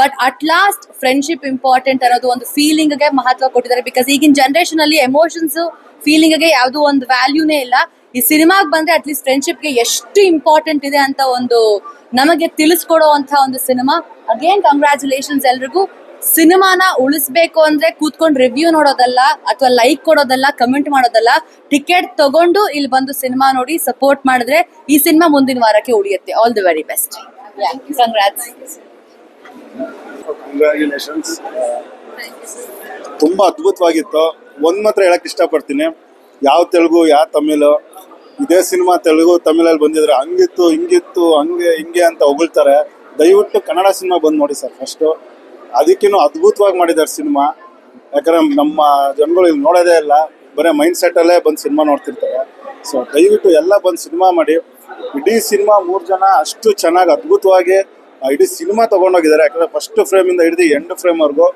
But at last friendship important ಅನ್ನೋದು ಒಂದು ಫೀಲಿಂಗ್ ಗೆ ಮಹತ್ವ ಕೊಟ್ಟಿದ್ದಾರೆ. ಬಿಕಾಸ್ ಈಗಿನ ಜನರೇಷನ್ ಅಲ್ಲಿ ಎಮೋಷನ್ಸ್ ಫೀಲಿಂಗ್ ಗೆ ಯಾವ್ದು ಒಂದು ವ್ಯಾಲ್ಯೂನೇ ಇಲ್ಲ. ಈ ಸಿನಿಮಾಗ್ ಬಂದ್ರೆ ಅಟ್ಲೀಸ್ಟ್ ಫ್ರೆಂಡ್ಶಿಪ್ ಗೆ ಎಷ್ಟು ಇಂಪಾರ್ಟೆಂಟ್ ಇದೆ ಅಂತ ಒಂದು ನಮಗೆ ತಿಳಿಸ್ಕೊಡೋ ಅಂತ ಒಂದು ಸಿನಿಮಾ. ಅಗೇನ್ ಕಂಗ್ರ್ಯಾಚುಲೇಷನ್ಸ್ ಎಲ್ರಿಗೂ. ಸಿನಿಮಾನ ಉಳಿಸ್ಬೇಕು ಅಂದ್ರೆ ಕೂತ್ಕೊಂಡು ರಿವ್ಯೂ ನೋಡೋದಲ್ಲ, ಅಥವಾ ಲೈಕ್ ಕೊಡೋದಲ್ಲ, ಕಮೆಂಟ್ ಮಾಡೋದಲ್ಲ. ಟಿಕೆಟ್ ತಗೊಂಡು ಇಲ್ಲಿ ಬಂದು ಸಿನಿಮಾ ನೋಡಿ ಸಪೋರ್ಟ್ ಮಾಡಿದ್ರೆ ಈ ಸಿನಿಮಾ ಮುಂದಿನ ವಾರಕ್ಕೆ ಉಳಿಯುತ್ತೆ. All the very best. Congrats. Congratulations. ತುಂಬಾ ಅದ್ಭುತವಾಗಿತ್ತು. ಒಂದ್ ಮಾತ್ರ ಹೇಳಕ್ ಇಷ್ಟಪಡ್ತೀನಿ, ಯಾವ ತೆಲುಗು ಯಾವ ತಮಿಳು, ಇದೇ ಸಿನಿಮಾ ತೆಲುಗು ತಮಿಳಲ್ಲಿ ಬಂದಿದ್ರೆ ಹಂಗಿತ್ತು ಹಿಂಗಿತ್ತು ಹಂಗೆ ಹಿಂಗೆ ಅಂತ ಹೊಗಳ್ತಾರೆ. ದಯವಿಟ್ಟು ಕನ್ನಡ ಸಿನಿಮಾ ಬಂದು ನೋಡಿ ಸರ್. ಫಸ್ಟು ಅದಕ್ಕಿನ್ನೂ ಅದ್ಭುತವಾಗಿ ಮಾಡಿದ್ದಾರೆ ಸಿನಿಮಾ. ಯಾಕಂದ್ರೆ ನಮ್ಮ ಜನಗಳು ಇಲ್ಲಿ ನೋಡೋದೇ ಇಲ್ಲ, ಬರೀ ಮೈಂಡ್ ಸೆಟ್ಟಲ್ಲೇ ಬಂದು ಸಿನಿಮಾ ನೋಡ್ತಿರ್ತಾರೆ. ಸೊ ದಯವಿಟ್ಟು ಎಲ್ಲ ಬಂದು ಸಿನಿಮಾ ಮಾಡಿ. ಇಡೀ ಸಿನಿಮಾ 3 ಜನ ಅಷ್ಟು ಚೆನ್ನಾಗಿ ಅದ್ಭುತವಾಗಿ ಇಡೀ ಸಿನಿಮಾ ತೊಗೊಂಡೋಗಿದ್ದಾರೆ. ಯಾಕಂದರೆ ಫಸ್ಟ್ ಫ್ರೇಮಿಂದ ಹಿಡಿದು ಎಂಡ್ ಫ್ರೇಮ್ವರೆಗೂ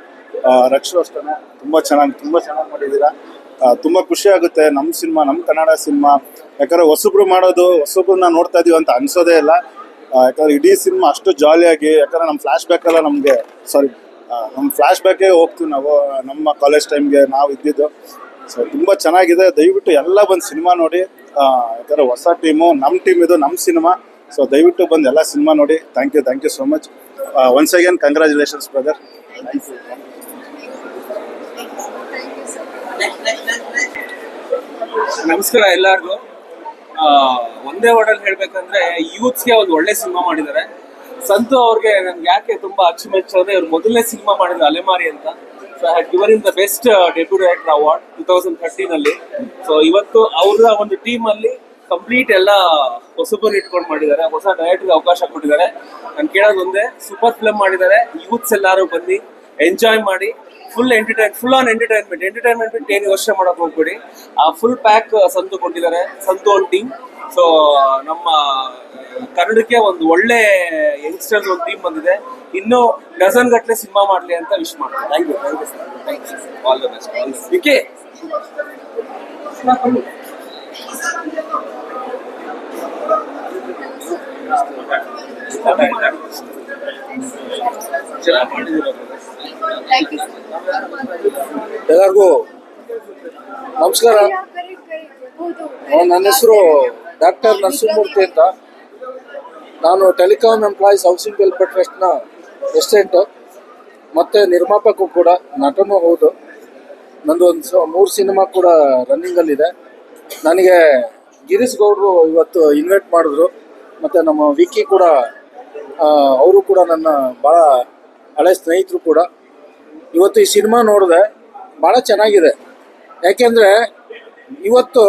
ರಕ್ಷು ಅಷ್ಟೇ ತುಂಬ ಚೆನ್ನಾಗಿ ಮಾಡಿದ್ದೀರಾ. ತುಂಬ ಖುಷಿ ಆಗುತ್ತೆ. ನಮ್ಮ ಸಿನಿಮಾ, ನಮ್ಮ ಕನ್ನಡ ಸಿನಿಮಾ, ಯಾಕಂದರೆ ಹೊಸಬ್ರು ಮಾಡೋದು, ಹೊಸಬ್ರನ್ನ ನೋಡ್ತಾ ಇದೀವಿ ಅಂತ ಅನ್ಸೋದೇ ಇಲ್ಲ. ಯಾಕಂದರೆ ಇಡೀ ಸಿನಿಮಾ ಅಷ್ಟು ಜಾಲಿಯಾಗಿ, ಯಾಕಂದರೆ ನಮ್ಮ ಫ್ಲ್ಯಾಶ್ ಬ್ಯಾಕೆಲ್ಲ ನಮ್ಮ ಫ್ಲ್ಯಾಶ್ ಬ್ಯಾಕೇ ಹೋಗ್ತೀವಿ ನಾವು, ನಮ್ಮ ಕಾಲೇಜ್ ಟೈಮ್ಗೆ ನಾವು ಇದ್ದಿದ್ದು. ಸೊ ತುಂಬ ಚೆನ್ನಾಗಿದೆ. ದಯವಿಟ್ಟು ಎಲ್ಲ ಬಂದು ಸಿನಿಮಾ ನೋಡಿ. ಯಾಕಂದರೆ ಹೊಸ ಟೀಮು, ನಮ್ಮ ಟೀಮ್ ಇದು, ನಮ್ಮ ಸಿನಿಮಾ. ಸೊ ದಯವಿಟ್ಟು ಬಂದು ಎಲ್ಲ ಸಿನಿಮಾ ನೋಡಿ. Thank you so much. Once again congratulations brother. Thank you. ನಮಸ್ಕಾರ ಎಲ್ಲರಿಗೂ. ಒಂದೇ ವರ್ಡಲ್ಲಿ ಹೇಳ್ಬೇಕಂದ್ರೆ ಯೂತ್ಸ್ಗೆ ಒಂದು ಒಳ್ಳೆ ಸಿನಿಮಾ ಮಾಡಿದ್ದಾರೆ. ಸಂತು ಅವ್ರಿಗೆ ನನ್ಗೆ ಯಾಕೆ ತುಂಬಾ ಅಚ್ಚುಮೆಚ್ಚು ಅಂದ್ರೆ ಇವ್ರು ಮೊದಲನೇ ಸಿನಿಮಾ ಮಾಡಿದ್ರು ಅಲೆಮಾರಿ ಅಂತ. So had given in the best debut director award 2013 ಅಲ್ಲಿ. ಸೊ ಇವತ್ತು ಅವರ ಒಂದು ಟೀಮ್ ಅಲ್ಲಿ ಕಂಪ್ಲೀಟ್ ಎಲ್ಲ ಹೊಸಬರು ಇಟ್ಕೊಂಡು ಮಾಡಿದ್ದಾರೆ, ಹೊಸ ಡೈರೆಕ್ಟರ್ಗೆ ಅವಕಾಶ ಕೊಟ್ಟಿದ್ದಾರೆ. ನಾನು ಕೇಳೋದು ಒಂದೇ, ಸೂಪರ್ ಫಿಲಮ್ ಮಾಡಿದ್ದಾರೆ. ಯೂತ್ಸ್ ಎಲ್ಲರೂ ಬಂದು ಎಂಜಾಯ್ ಮಾಡಿ. ಫುಲ್ ಆನ್ ಎಂಟರ್ಟೈನ್ಮೆಂಟ್ ಬಿಟ್ಟು ಏನು ಯೋಚನೆ ಮಾಡೋಕೆ ಹೋಗ್ಬೇಡಿ. ಆ ಫುಲ್ ಪ್ಯಾಕ್ ಸಂತು ಕೊಟ್ಟಿದ್ದಾರೆ, ಸಂತು ಒಂದು ಟೀಮ್. ಸೊ ನಮ್ಮ ಕನ್ನಡಕ್ಕೆ ಒಂದು ಒಳ್ಳೆ ಯಂಗ್ಸ್ಟರ್ಸ್ ಒಂದು ಟೀಮ್ ಬಂದಿದೆ. ಇನ್ನೂ ಡಜನ್ ಗಟ್ಟಲೆ ಸಿನಿಮಾ ಮಾಡಲಿ ಅಂತ ವಿಶ್ ಮಾಡ್ತೀನಿ. Thank you. All the best. ವಿಕೆ ಚೆನ್ನಾಗಿ ಮಾಡಿದ್ದೀರಾ ಎಲ್ಲರಿಗೂ ನಮಸ್ಕಾರ. ನನ್ನ ಹೆಸರು ಡಾಕ್ಟರ್ ನರಸಿಂಹಮೂರ್ತಿ ಅಂತ. ನಾನು ಟೆಲಿಕಾಂ ಎಂಪ್ಲಾಯೀಸ್ ಹೌಸಿಂಗ್ ವೆಲ್ಫೇರ್ ಟ್ರಸ್ಟ್ನ ಪ್ರೆಸಿಡೆಂಟ್ ಮತ್ತು ನಿರ್ಮಾಪಕ ಕೂಡ, ನಟನೂ ಹೌದು. ನಂದು ಒಂದು 3 ಸಿನಿಮಾ ಕೂಡ ರನ್ನಿಂಗಲ್ಲಿದೆ. ನನಗೆ ಗಿರೀಶ್ ಗೌಡರು ಇವತ್ತು ಇನ್ವೈಟ್ ಮಾಡಿದ್ರು, ಮತ್ತು ನಮ್ಮ ವಿಕ್ಕಿ ಕೂಡ, ಅವರು ಕೂಡ ನನ್ನ ಭಾಳ ಹಳೆ ಸ್ನೇಹಿತರು ಕೂಡ. ಇವತ್ತು ಈ ಸಿನಿಮಾ ನೋಡಿದೆ, ಭಾಳ ಚೆನ್ನಾಗಿದೆ. ಯಾಕೆಂದರೆ ಇವತ್ತು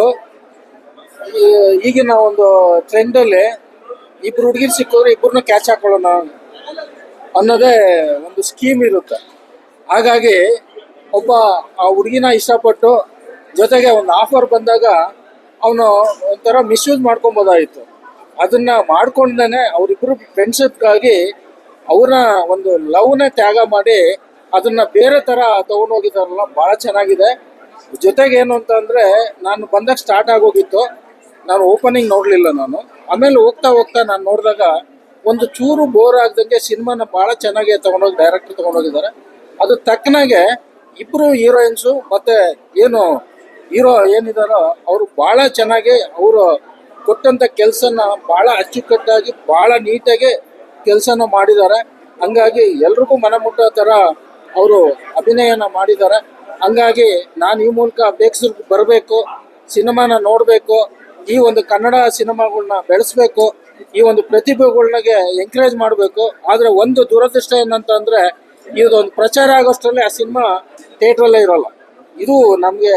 ಈಗಿನ ಒಂದು ಟ್ರೆಂಡಲ್ಲಿ ಇಬ್ಬರು ಹುಡುಗಿರು ಸಿಕ್ಕಿದ್ರೆ ಇಬ್ಬರನ್ನ ಕ್ಯಾಚ್ ಹಾಕೊಳ್ಳೋಣ ಅನ್ನೋದೇ ಒಂದು ಸ್ಕೀಮ್ ಇರುತ್ತೆ. ಹಾಗಾಗಿ ಒಬ್ಬ ಆ ಹುಡುಗಿನ ಇಷ್ಟಪಟ್ಟು ಜೊತೆಗೆ ಒಂದು ಆಫರ್ ಬಂದಾಗ ಅವನು ಒಂಥರ ಮಿಸ್ಯೂಸ್ ಮಾಡ್ಕೊಬೋದಾಯಿತು. ಅದನ್ನು ಮಾಡ್ಕೊಂಡೇ ಅವರಿಬ್ಬರು ಫ್ರೆಂಡ್ಶಿಪ್ಗಾಗಿ ಅವ್ರನ್ನ ಒಂದು ಲವ್ನೇ ತ್ಯಾಗ ಮಾಡಿ ಅದನ್ನು ಬೇರೆ ಥರ ತೊಗೊಂಡೋಗಿದ್ದಾರಲ್ಲ, ಭಾಳ ಚೆನ್ನಾಗಿದೆ. ಜೊತೆಗೆ ಏನು ಅಂತಂದರೆ, ನಾನು ಬಂದಾಗ ಸ್ಟಾರ್ಟ್ ಆಗೋಗಿತ್ತು, ನಾನು ಓಪನಿಂಗ್ ನೋಡಲಿಲ್ಲ ನಾನು. ಆಮೇಲೆ ಹೋಗ್ತಾ ಹೋಗ್ತಾ ನಾನು ನೋಡಿದಾಗ ಒಂದು ಚೂರು ಬೋರ್ ಆಗ್ದಂಗೆ ಸಿನಿಮಾನ ಭಾಳ ಚೆನ್ನಾಗಿ ತೊಗೊಂಡೋಗಿ ಡೈರೆಕ್ಟರ್ ತೊಗೊಂಡೋಗಿದ್ದಾರೆ. ಅದು ತಕ್ಕನಾಗೆ ಇಬ್ಬರು ಹೀರೋಯಿನ್ಸು ಮತ್ತು ಏನು ಹೀರೋ ಏನಿದಾರೋ ಅವರು ಭಾಳ ಚೆನ್ನಾಗಿ ಅವರು ಕೊಟ್ಟಂಥ ಕೆಲಸನ ಭಾಳ ಅಚ್ಚುಕಟ್ಟಾಗಿ ಭಾಳ ನೀಟಾಗಿ ಕೆಲಸನ ಮಾಡಿದ್ದಾರೆ. ಹಂಗಾಗಿ ಎಲ್ರಿಗೂ ಮನ ಮುಟ್ಟೋ ಥರ ಅವರು ಅಭಿನಯನ ಮಾಡಿದ್ದಾರೆ. ಹಂಗಾಗಿ ನಾನು ಈ ಮೂಲಕ ಪ್ರೇಕ್ಷಕರಿಗೆ ಬರಬೇಕು, ಸಿನಿಮಾನ ನೋಡಬೇಕು, ಈ ಒಂದು ಕನ್ನಡ ಸಿನಿಮಾಗಳನ್ನ ಬೆಳೆಸಬೇಕು, ಈ ಒಂದು ಪ್ರತಿಭೆಗಳನ್ನಗೆ ಎಂಕರೇಜ್ ಮಾಡಬೇಕು. ಆದರೆ ಒಂದು ದುರದೃಷ್ಟ ಏನಂತಂದರೆ, ಇದೊಂದು ಪ್ರಚಾರ ಆಗೋಷ್ಟರಲ್ಲಿ ಆ ಸಿನಿಮಾ ಥಿಯೇಟ್ರಲ್ಲೇ ಇರೋಲ್ಲ. ಇದು ನಮಗೆ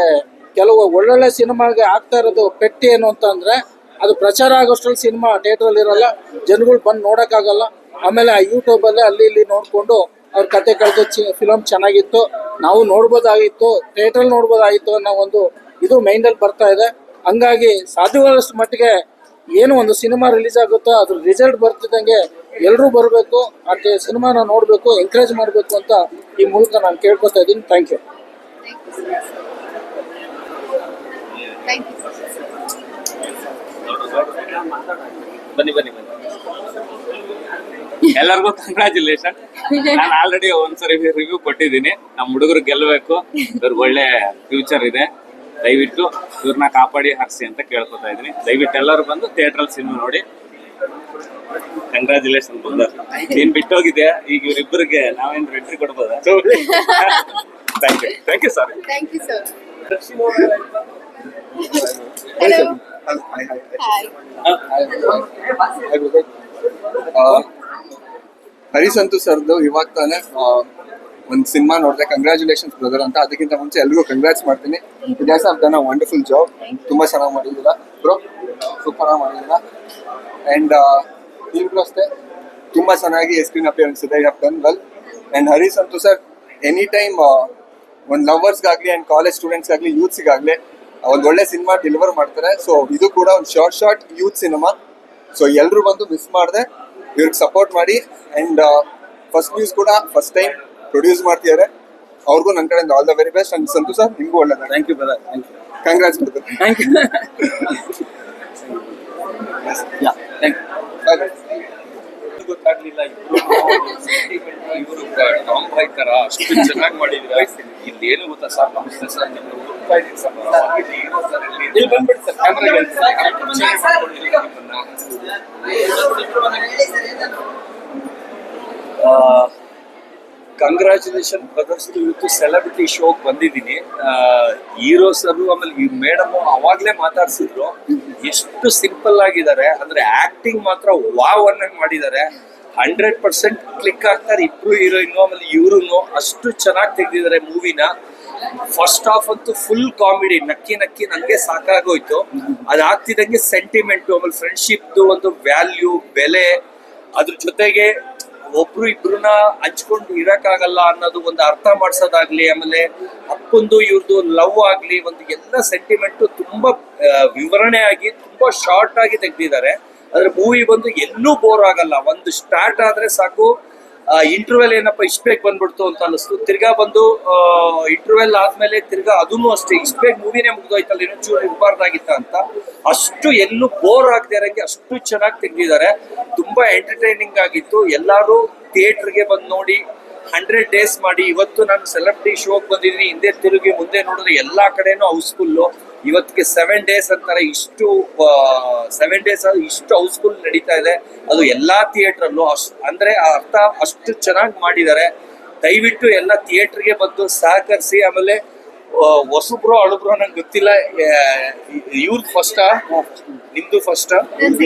ಕೆಲವು ಒಳ್ಳೊಳ್ಳೆ ಸಿನಿಮಾಗೆ ಆಗ್ತಾ ಇರೋದು ಪೆಟ್ಟು ಏನು ಅಂತಂದರೆ, ಅದು ಪ್ರಚಾರ ಆಗೋಷ್ಟರಲ್ಲಿ ಸಿನಿಮಾ ಥಿಯೇಟ್ರಲ್ಲಿ ಇರೋಲ್ಲ, ಜನಗಳು ಬಂದು ನೋಡೋಕ್ಕಾಗಲ್ಲ. ಆಮೇಲೆ ಆ ಯೂಟ್ಯೂಬಲ್ಲೇ ಅಲ್ಲಿ ಇಲ್ಲಿ ನೋಡಿಕೊಂಡು ಅವ್ರ ಕತೆ ಕಳೆದ ಫಿಲಮ್ ಚೆನ್ನಾಗಿತ್ತು, ನಾವು ನೋಡ್ಬೋದಾಗಿತ್ತು, ಥಿಯೇಟ್ರಲ್ಲಿ ನೋಡ್ಬೋದಾಗಿತ್ತು ಅನ್ನೋ ಒಂದು ಇದು ಮೈಂಡಲ್ಲಿ ಬರ್ತಾ ಇದೆ. ಹಂಗಾಗಿ ಸಾಧ್ಯವಾದಷ್ಟು ಮಟ್ಟಿಗೆ ಏನು ಒಂದು ಸಿನಿಮಾ ರಿಲೀಸ್ ಆಗುತ್ತೋ ಅದ್ರ ರಿಸಲ್ಟ್ ಬರ್ತಿದ್ದಂಗೆ ಎಲ್ಲರೂ ಬರಬೇಕು, ಅದೇ ಸಿನಿಮಾನ ನೋಡಬೇಕು, ಎಂಕರೇಜ್ ಮಾಡಬೇಕು ಅಂತ ಈ ಮೂಲಕ ನಾನು ಕೇಳ್ಕೊತಾ ಇದ್ದೀನಿ. Thank you. ಬನ್ನಿ ಬನ್ನಿ ಬನ್ನಿ. ಎಲ್ಲರಿಗೂ ಕಂಗ್ರಾಚುಲೇಷನ್. ನಾನು ಆಲ್ರೆಡಿ ಒಂದ್ಸರಿ ರಿವ್ಯೂ ಕೊಟ್ಟಿದ್ದೀನಿ. ನಮ್ಮ ಹುಡುಗರು ಗೆಲ್ಲಬೇಕು, ಇವ್ರಿಗೆ ಒಳ್ಳೆ ಫ್ಯೂಚರ್ ಇದೆ, ದಯವಿಟ್ಟು ಇವ್ರನ್ನ ಕಾಪಾಡಿ ಹರಿಸಿ ಅಂತ ಕೇಳ್ಕೊತಾ ಇದ್ದೀನಿ. ದಯವಿಟ್ಟು ಎಲ್ಲರೂ ಬಂದು ಥಿಯೇಟ್ರಲ್ಲಿ ಸಿನಿಮಾ ನೋಡಿ. ಕಂಗ್ರಾಚುಲೇಷನ್ ಬಂದ. ನೀನ್ ಬಿಟ್ಟೋಗಿದ್ಯಾ, ಈಗ ಇವ್ರಿಬ್ಬರಿಗೆ ನಾವೇನು ಎಂಟ್ರಿ ಕೊಡ್ಬೋದಾ? Thank you sir. Thank you sir. Harisanthu ಸರ್ದು ಇವಾಗ ತಾನೇ ಒಂದು ಸಿನಿಮಾ ನೋಡಿದೆ, ಕಂಗ್ರ್ಯಾಚುಲೇಷನ್ಸ್ ಬ್ರದರ್ ಅಂತ. ಅದಕ್ಕಿಂತ ಮುಂಚೆ ಎಲ್ರಿಗೂ ಕಂಗ್ರಾಟ್ಸ್ ಮಾಡ್ತೀನಿ. You guys have done a wonderful job. ತುಂಬ ಚೆನ್ನಾಗಿ ಮಾಡಿದ್ದೀರಾ ಬ್ರೋ, ಸೂಪರ್ ಆಗಿ ಮಾಡಿದ್ದೀರಾ. ಆ್ಯಂಡ್ ಇಲ್ಗೂ ಅಷ್ಟೇ ತುಂಬ ಚೆನ್ನಾಗಿ ಸ್ಕ್ರೀನ್ ಅಪಿಯರೆನ್ಸ್ ಇದೆ, you have done well. And Harisanthu sir any time ಒಂದು ಲವರ್ಸ್ಗಾಗಲಿ ಆ್ಯಂಡ್ ಕಾಲೇಜ್ ಸ್ಟೂಡೆಂಟ್ಸ್ಗಾಗಲಿ ಯೂತ್ಸಿಗಾಗಲಿ ಒಂದು ಒಳ್ಳೆ ಸಿನಿಮಾ ಡೆಲಿವರ್ ಮಾಡ್ತಾರೆ. ಸೊ ಇದು ಕೂಡ ಒಂದು ಶಾರ್ಟ್ ಯೂತ್ ಸಿನಿಮಾ. ಸೊ ಎಲ್ಲರೂ ಬಂದು ಮಿಸ್ ಮಾಡಿದೆ ಇವ್ರಿಗೆ ಸಪೋರ್ಟ್ ಮಾಡಿ. ಆ್ಯಂಡ್ ಫಸ್ಟ್ ನ್ಯೂಸ್ ಕೂಡ ಫಸ್ಟ್ ಟೈಮ್ ಪ್ರೊಡ್ಯೂಸ್ ಮಾಡ್ತಿದ್ದಾರೆ, ಅವ್ರಿಗೂ ನನ್ನ ಕಡೆಯಿಂದ all the very best. And Santhu sir ನಿಮಗೂ ಒಳ್ಳೆಯದು. Thank you brother. Thank you. Congrats brother. Thank you. ಗೊತ್ತಾಗ್ಲಿಲ್ಲ ಇವರು ಟಾಮ್ ಬಾಯ್ ತರ ಅಷ್ಟು ಚೆನ್ನಾಗಿ ಮಾಡಿದ್ರ. ಇಲ್ಲೇನು ಗೊತ್ತಾ ಸರ್, ನಮಸ್ತೆ ಸರ್, ನಿಮ್ಗೆ ಹುಡುಕ್ತಾ ಇದ್ದೀನಿ ಸರ್. ಇಲ್ಲಿ ಬಂದ್ಬಿಡಿ ಸರ್, ಕಂಗ್ರ್ಯಾಚುಲೇಷನ್ ಬ್ರದರ್ಸ್. ಇವತ್ತು ಸೆಲೆಬ್ರಿಟಿ ಶೋಗೆ ಬಂದಿದ್ದೀನಿ. ಹೀರೋಸರು ಆಮೇಲೆ ಈ ಮೇಡಮ್ ಅವಾಗ್ಲೇ ಮಾತಾಡ್ಸಿದ್ರು. ಎಷ್ಟು ಸಿಂಪಲ್ ಆಗಿದ್ದಾರೆ ಅಂದ್ರೆ, ಆಕ್ಟಿಂಗ್ ಮಾತ್ರ ವಾವ್ ಅನ್ನಂಗ್ ಮಾಡಿದ್ದಾರೆ. 100% ಕ್ಲಿಕ್ ಆಗ್ತಾರೆ ಇಬ್ರು ಹೀರೋಯಿನ್. ಆಮೇಲೆ ಇವ್ರು ಅಷ್ಟು ಚೆನ್ನಾಗಿ ತೆಗ್ದಿದ್ದಾರೆ ಮೂವಿನ. ಫಸ್ಟ್ ಹಾಫ್ ಅಂತೂ ಫುಲ್ ಕಾಮಿಡಿ, ನಕ್ಕಿ ನಕ್ಕಿ ನನಗೆ ಸಾಕಾಗೋಯ್ತು. ಅದಾಗ್ತಿದ್ದಂಗೆ ಸೆಂಟಿಮೆಂಟು, ಆಮೇಲೆ ಫ್ರೆಂಡ್ಶಿಪ್ದು ಒಂದು ವ್ಯಾಲ್ಯೂ, ಬೆಲೆ, ಅದ್ರ ಜೊತೆಗೆ ಒಬ್ರು ಇಬ್ರನ್ನ ಹಂಚ್ಕೊಂಡು ಇರಕ್ಕಾಗಲ್ಲ ಅನ್ನೋದು ಒಂದು ಅರ್ಥ ಮಾಡ್ಸೋದಾಗ್ಲಿ, ಆಮೇಲೆ ಅಪ್ಪಂದು ಇವ್ರದ್ದು ಲವ್ ಆಗ್ಲಿ, ಒಂದು ಎಲ್ಲ ಸೆಂಟಿಮೆಂಟು ತುಂಬಾ ವಿವರಣೆ ಆಗಿ ತುಂಬಾ ಶಾರ್ಟ್ ಆಗಿ ತೆಗ್ದಿದ್ದಾರೆ. ಆದ್ರೆ ಮೂವಿ ಬಂದು ಎಲ್ಲೂ ಬೋರ್ ಆಗಲ್ಲ. ಒಂದು ಸ್ಟಾರ್ಟ್ ಆದ್ರೆ ಸಾಕು, ಇಂಟರ್ವೆಲ್ ಏನಪ್ಪ ಇಷ್ಟ ಬೇಗ ಬಂದ್ಬಿಡ್ತು ಅಂತ ಅನಿಸ್ತು. ತಿರ್ಗಾ ಬಂದು ಇಂಟರ್ವೆಲ್ ಆದ್ಮೇಲೆ ತಿರ್ಗಾ ಅದನ್ನು ಅಷ್ಟೇ ಇಷ್ಟ ಬೇಗ ಮೂವಿನೇ ಮುಗ್ದೋಯ್ತಲ್ಲ, ಇನ್ನೊಂಚೂರು ಇರಬಾರ್ದಾಗಿತ್ತ ಅಂತ. ಅಷ್ಟು ಎಲ್ಲೂ ಬೋರ್ ಆಗದೆ ಇರಂಗೆ ಅಷ್ಟು ಚೆನ್ನಾಗಿ ತೆಗ್ದಿದ್ದಾರೆ. ತುಂಬಾ ಎಂಟರ್ಟೈನಿಂಗ್ ಆಗಿತ್ತು. ಎಲ್ಲರೂ ಥಿಯೇಟರ್ಗೆ ಬಂದು ನೋಡಿ 100 days ಮಾಡಿ. ಇವತ್ತು ನಾನು ಸೆಲೆಬ್ರಿಟಿ ಶೋಗೆ ಬಂದಿದ್ದೀನಿ, ಹಿಂದೆ ತಿರುಗಿ ಮುಂದೆ ನೋಡಿದ್ರೆ ಎಲ್ಲಾ ಕಡೆನೂ ಹೌಸ್ಫುಲ್ಲು. ಇವತ್ತಿಗೆ 7 days ಅಂತಾರೆ. ಇಷ್ಟು 7 days ಇಷ್ಟು ಹೌಸ್ಫುಲ್ ನಡೀತಾ ಇದೆ. ಅದು ಎಲ್ಲಾ ಥಿಯೇಟ್ರಲ್ಲೂ ಅಂದ್ರೆ ಅರ್ಥ ಅಷ್ಟು ಚೆನ್ನಾಗಿ ಮಾಡಿದ್ದಾರೆ. ದಯವಿಟ್ಟು ಎಲ್ಲ ಥಿಯೇಟರ್ಗೆ ಬಂದು ಸಹಕರಿಸಿ. ಆಮೇಲೆ ಹೊಸಬ್ರು ಅಳುಬ್ರು ನಂಗೆ ಗೊತ್ತಿಲ್ಲ, ಇವ್ರದ್ದು ಫಸ್ಟಾ ನಿಮ್ದು ಫಸ್ಟಾ?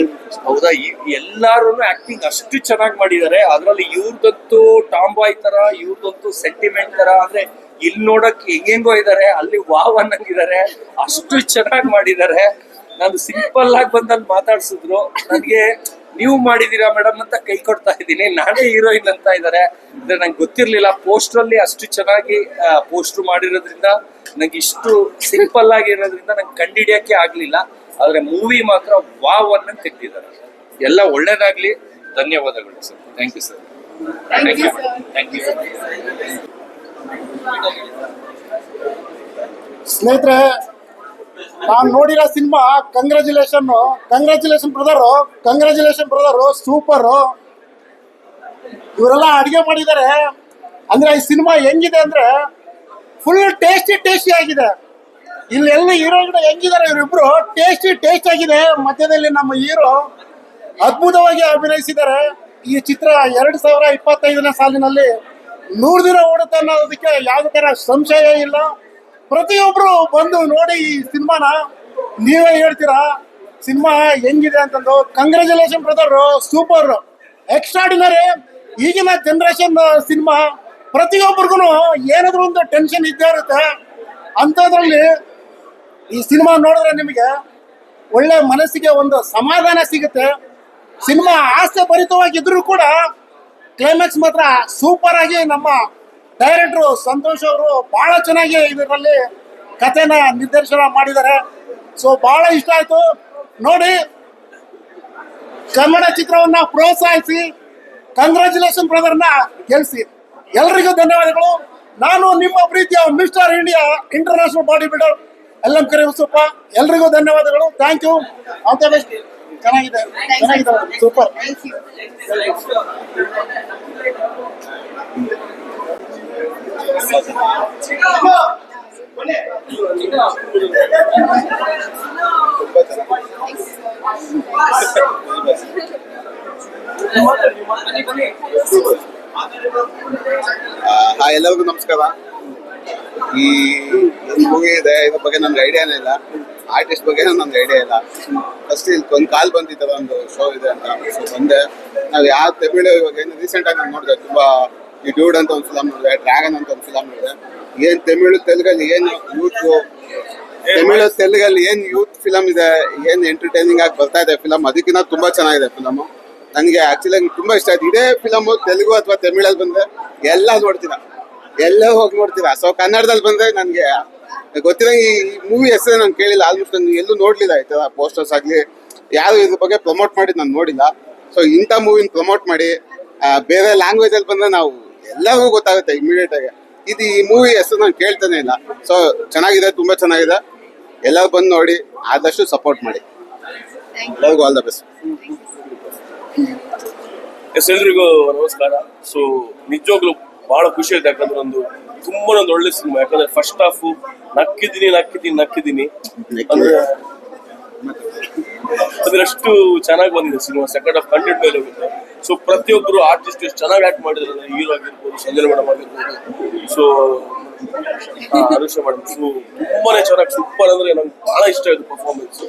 ಹೌದಾ? ಎಲ್ಲಾರು ಆಕ್ಟಿಂಗ್ ಅಷ್ಟು ಚೆನ್ನಾಗಿ ಮಾಡಿದ್ದಾರೆ. ಅದ್ರಲ್ಲಿ ಇವ್ರದಂತೂ ಟಾಂಬಾಯ್ ತರ, ಇವ್ರದಂತೂ ಸೆಂಟಿಮೆಂಟ್ ತರ, ಅಂದ್ರೆ ಇಲ್ಲಿ ನೋಡಕ್ ಹೆಂಗೆಂಗೋ ಇದಾರೆ, ಅಲ್ಲಿ ವಾವ್ ಅನ್ನಂಗಿದ್ದಾರೆ. ಅಷ್ಟು ಚೆನ್ನಾಗಿ ಮಾಡಿದ್ದಾರೆ. ನಾನು ಸಿಂಪಲ್ ಆಗಿ ಬಂದಲ್ಲಿ ಮಾತಾಡ್ಸಿದ್ರು. ನನಗೆ ನೀವು ಮಾಡಿದೀರಾ ಮೇಡಮ್ ಅಂತ ಕೈ ಕೊಡ್ತಾ ಇದ್ದೀನಿ. ನಾನೇ ಹೀರೋಯಿನ್ ಅಂತ ಇದ್ದಾರೆ. ಅಂದ್ರೆ ನಂಗೆ ಗೊತ್ತಿರ್ಲಿಲ್ಲ. ಪೋಸ್ಟರ್ ಅಲ್ಲಿ ಅಷ್ಟು ಚೆನ್ನಾಗಿ ಪೋಸ್ಟರ್ ಮಾಡಿರೋದ್ರಿಂದ, ನಂಗೆ ಇಷ್ಟು ಸಿಂಪಲ್ ಆಗಿರೋದ್ರಿಂದ ನಂಗೆ ಕಂಡಿಡಿಯಕ್ಕೆ ಆಗ್ಲಿಲ್ಲ. ಆದ್ರೆ ಮೂವಿ ಮಾತ್ರ ವಾವ್ ಅನ್ನ ತೆಗ್ದಿದ್ದಾರೆ. ಎಲ್ಲ ಒಳ್ಳೇದಾಗ್ಲಿ. ಧನ್ಯವಾದಗಳು sir. Thank you sir. Thank you. ಸ್ನೇಹಿತರೆ, ನಾನು ನೋಡಿರೋ ಸಿನಿಮಾ ಕಂಗ್ರ್ಯಾಚುಲೇಷನ್ ಬ್ರದರು ಸೂಪರ್. ಇವರೆಲ್ಲ ಅಡಿಗೆ ಮಾಡಿದ್ದಾರೆ. ಅಂದ್ರೆ ಈ ಸಿನಿಮಾ ಹೆಂಗಿದೆ ಅಂದ್ರೆ ಫುಲ್ ಟೇಸ್ಟಿ ಆಗಿದೆ. ಇಲ್ಲಿ ಎಲ್ಲ ಹೀರೋಗಳು ಹೆಂಗಿದ್ದಾರೆ ಇವರಿಬ್ರು, ಟೇಸ್ಟ್ ಆಗಿದೆ. ಮಧ್ಯದಲ್ಲಿ ನಮ್ಮ ಹೀರೋ ಅದ್ಭುತವಾಗಿ ಅಭಿನಯಿಸಿದ್ದಾರೆ. ಈ ಚಿತ್ರ 2025ನೇ ಸಾಲಿನಲ್ಲಿ 100 ದಿನ ಓಡುತ್ತೆ ಅನ್ನೋದಕ್ಕೆ ಯಾವುದೇ ತರ ಸಂಶಯ ಇಲ್ಲ. ಪ್ರತಿಯೊಬ್ರು ಬಂದು ನೋಡಿ ಈ ಸಿನಿಮಾನ. ನೀವೇ ಹೇಳ್ತೀರಾ ಸಿನಿಮಾ ಹೆಂಗಿದೆ ಅಂತಂದು. Congratulation brother, super, extraordinary. ಈಗಿನ ಜನರೇಷನ್ ಸಿನಿಮಾ ಪ್ರತಿಯೊಬ್ಬರಿಗೂ ಏನಾದ್ರೂ ಒಂದು ಟೆನ್ಷನ್ ಇದ್ದೇ ಇರುತ್ತೆ. ಅಂಥದ್ರಲ್ಲಿ ಈ ಸಿನಿಮಾ ನೋಡಿದ್ರೆ ನಿಮಗೆ ಒಳ್ಳೆ ಮನಸ್ಸಿಗೆ ಒಂದು ಸಮಾಧಾನ ಸಿಗುತ್ತೆ. ಸಿನಿಮಾ ಹಾಸ್ಯ ಭರಿತವಾಗಿದ್ರು ಕೂಡ ಕ್ಲೈಮ್ಯಾಕ್ಸ್ ಮಾತ್ರ ಸೂಪರ್ ಆಗಿ ನಮ್ಮ ಡೈರೆಕ್ಟ್ರು ಸಂತೋಷ್ ಅವರು ಬಹಳ ಚೆನ್ನಾಗಿ ಇದರಲ್ಲಿ ಕಥೆನ ನಿರ್ದೇಶನ ಮಾಡಿದ್ದಾರೆ. ಸೊ ಬಹಳ ಇಷ್ಟ ಆಯ್ತು. ನೋಡಿ, ಕನ್ನಡ ಚಿತ್ರವನ್ನ ಪ್ರೋತ್ಸಾಹಿಸಿ, ಕಂಗ್ರ್ಯಾಚುಲೇಷನ್ ಬ್ರದರ್ನ ಗೆಲ್ಲಿಸಿ. ಎಲ್ರಿಗೂ ಧನ್ಯವಾದಗಳು. ನಾನು ನಿಮ್ಮ ಪ್ರೀತಿಯ mister India international body builder LM Karibasappa. ಎಲ್ರಿಗೂ ಧನ್ಯವಾದಗಳು. Thank you. All the best. ಚೆನ್ನಾಗಿದೆ ಸೂಪರ್. ಎಲ್ಲರಿಗೂ ನಮಸ್ಕಾರ. ಈ ಮೂವಿ ಇದೆ, ಇದ್ರ ಬಗ್ಗೆ ನನ್ಗೆ ಐಡಿಯಾನೇ ಇಲ್ಲ. ಆರ್ಟಿಸ್ಟ್ ಬಗ್ಗೆ ನನ್ಗೆ ಐಡಿಯಾ ಇಲ್ಲ. ಫಸ್ಟ್ ಇಲ್ಲಿ ಒಂದು ಕಾಲ್ ಬಂದಿತ್ತು, ಒಂದು ಶೋ ಇದೆ ಅಂತ. ಸೊ ಬಂದೆ. ನಾವು ಯಾವ ತಮಿಳು ಇವಾಗ ಏನು ರೀಸೆಂಟಾಗಿ ನಾನು ನೋಡಿದೆ, ತುಂಬ ಈ ಡ್ಯೂಡ್ ಅಂತ ಒಂದು ಫಿಲಮ್ ನೋಡಿದೆ, ಡ್ರ್ಯಾಗನ್ ಅಂತ ಒಂದು ಫಿಲಮ್ ನೋಡಿದೆ. ಏನು ತೆಲುಗಲ್ಲಿ ಏನು ಯೂತ್ ಫಿಲಮ್ ಇದೆ, ಏನು ಎಂಟರ್ಟೈನಿಂಗ್ ಆಗಿ ಬರ್ತಾ ಇದೆ ಫಿಲಮ್. ಅದಕ್ಕಿಂತ ತುಂಬ ಚೆನ್ನಾಗಿದೆ ಫಿಲಮು. ನನಗೆ ಆ್ಯಕ್ಚುಲಿ ತುಂಬ ಇಷ್ಟ ಆಯ್ತು. ಇದೇ ಫಿಲಮು ತೆಲುಗು ಅಥವಾ ತಮಿಳಲ್ಲಿ ಬಂದರೆ ಎಲ್ಲ ನೋಡ್ತೀರಾ, ಎಲ್ಲ ಹೋಗಿ ನೋಡ್ತೀರಾ. ಸೊ ಕನ್ನಡದಲ್ಲಿ ಬಂದರೆ ನನಗೆ ಗೊತ್ತಿರೋ ಈ ಮೂವಿ ಹೆಸರು ನಾನು ಕೇಳಿಲ್ಲ. ಆಲ್ಮೋಸ್ಟ್ ನಾನು ಎಲ್ಲೂ ನೋಡಲಿಲ್ಲ. ಈ ಥರ ಪೋಸ್ಟರ್ಸ್ ಆಗಲಿ ಯಾರು ಇದ್ರ ಬಗ್ಗೆ ಪ್ರಮೋಟ್ ಮಾಡಿದ್ದು ನಾನು ನೋಡಿಲ್ಲ. ಸೊ ಇಂಥ ಮೂವಿನ ಪ್ರಮೋಟ್ ಮಾಡಿ ಬೇರೆ ಲ್ಯಾಂಗ್ವೇಜಲ್ಲಿ ಬಂದರೆ ನಾವು ಎಲ್ಲರಿಗೂ ಗೊತ್ತಾಗುತ್ತೆ ಇಮಿಡಿಯೇಟ್ ಆಗಿ. ಇದು ಈ ಮೂವಿ ಹೆಸರು ನಾನು ಕೇಳ್ತಾನೆ ಇಲ್ಲ. ಸೊ ಚೆನ್ನಾಗಿದೆ, ತುಂಬ ಚೆನ್ನಾಗಿದೆ. ಎಲ್ಲರೂ ಬಂದು ನೋಡಿ, ಆದಷ್ಟು ಸಪೋರ್ಟ್ ಮಾಡಿ. ಎಲ್ಲರಿಗೂ ಆಲ್ ದ ಬೆಸ್ಟ್. ಎಲ್ರಿಗೂ ನಮಸ್ಕಾರ. ಸೊ ನಿಜವಾಗ್ಲೂ ಬಹಳ ಖುಷಿ ಆಯ್ತು. ಯಾಕಂದ್ರೆ ತುಂಬಾ ಒಂದು ಒಳ್ಳೆ ಸಿನಿಮಾ. ಯಾಕಂದ್ರೆ ಫಸ್ಟ್ ಹಾಫ್ ನಕ್ಕಿದ್ದೀನಿ ಅಂದ್ರೆ ಅಷ್ಟು ಚೆನ್ನಾಗಿ ಬಂದಿದೆ ಸಿನಿಮಾ. ಸೆಕೆಂಡ್ ಹಾಫ್ 100 ಮೇಲೆ ಹೋಗುತ್ತೆ. ಸೊ ಪ್ರತಿಯೊಬ್ಬರು ಆರ್ಟಿಸ್ಟ್ ಎಷ್ಟು ಚೆನ್ನಾಗಿ ಆಕ್ಟ್ ಮಾಡಿದ್ರೆ, ಹೀರೋ ಆಗಿರ್ಬೋದು, ಸಂಜಯ್ ಮೇಡಮ್ ಆಗಿರ್ಬೋದು, ಸೊ ಅನುಷ ಮೇಡಮ್, ಸೊ ತುಂಬಾನೇ ಚೆನ್ನಾಗಿ ಸೂಪರ್. ಅಂದ್ರೆ ನಂಗೆ ಬಹಳ ಇಷ್ಟ ಆಯ್ತು ಪರ್ಫಾರ್ಮೆನ್ಸ್.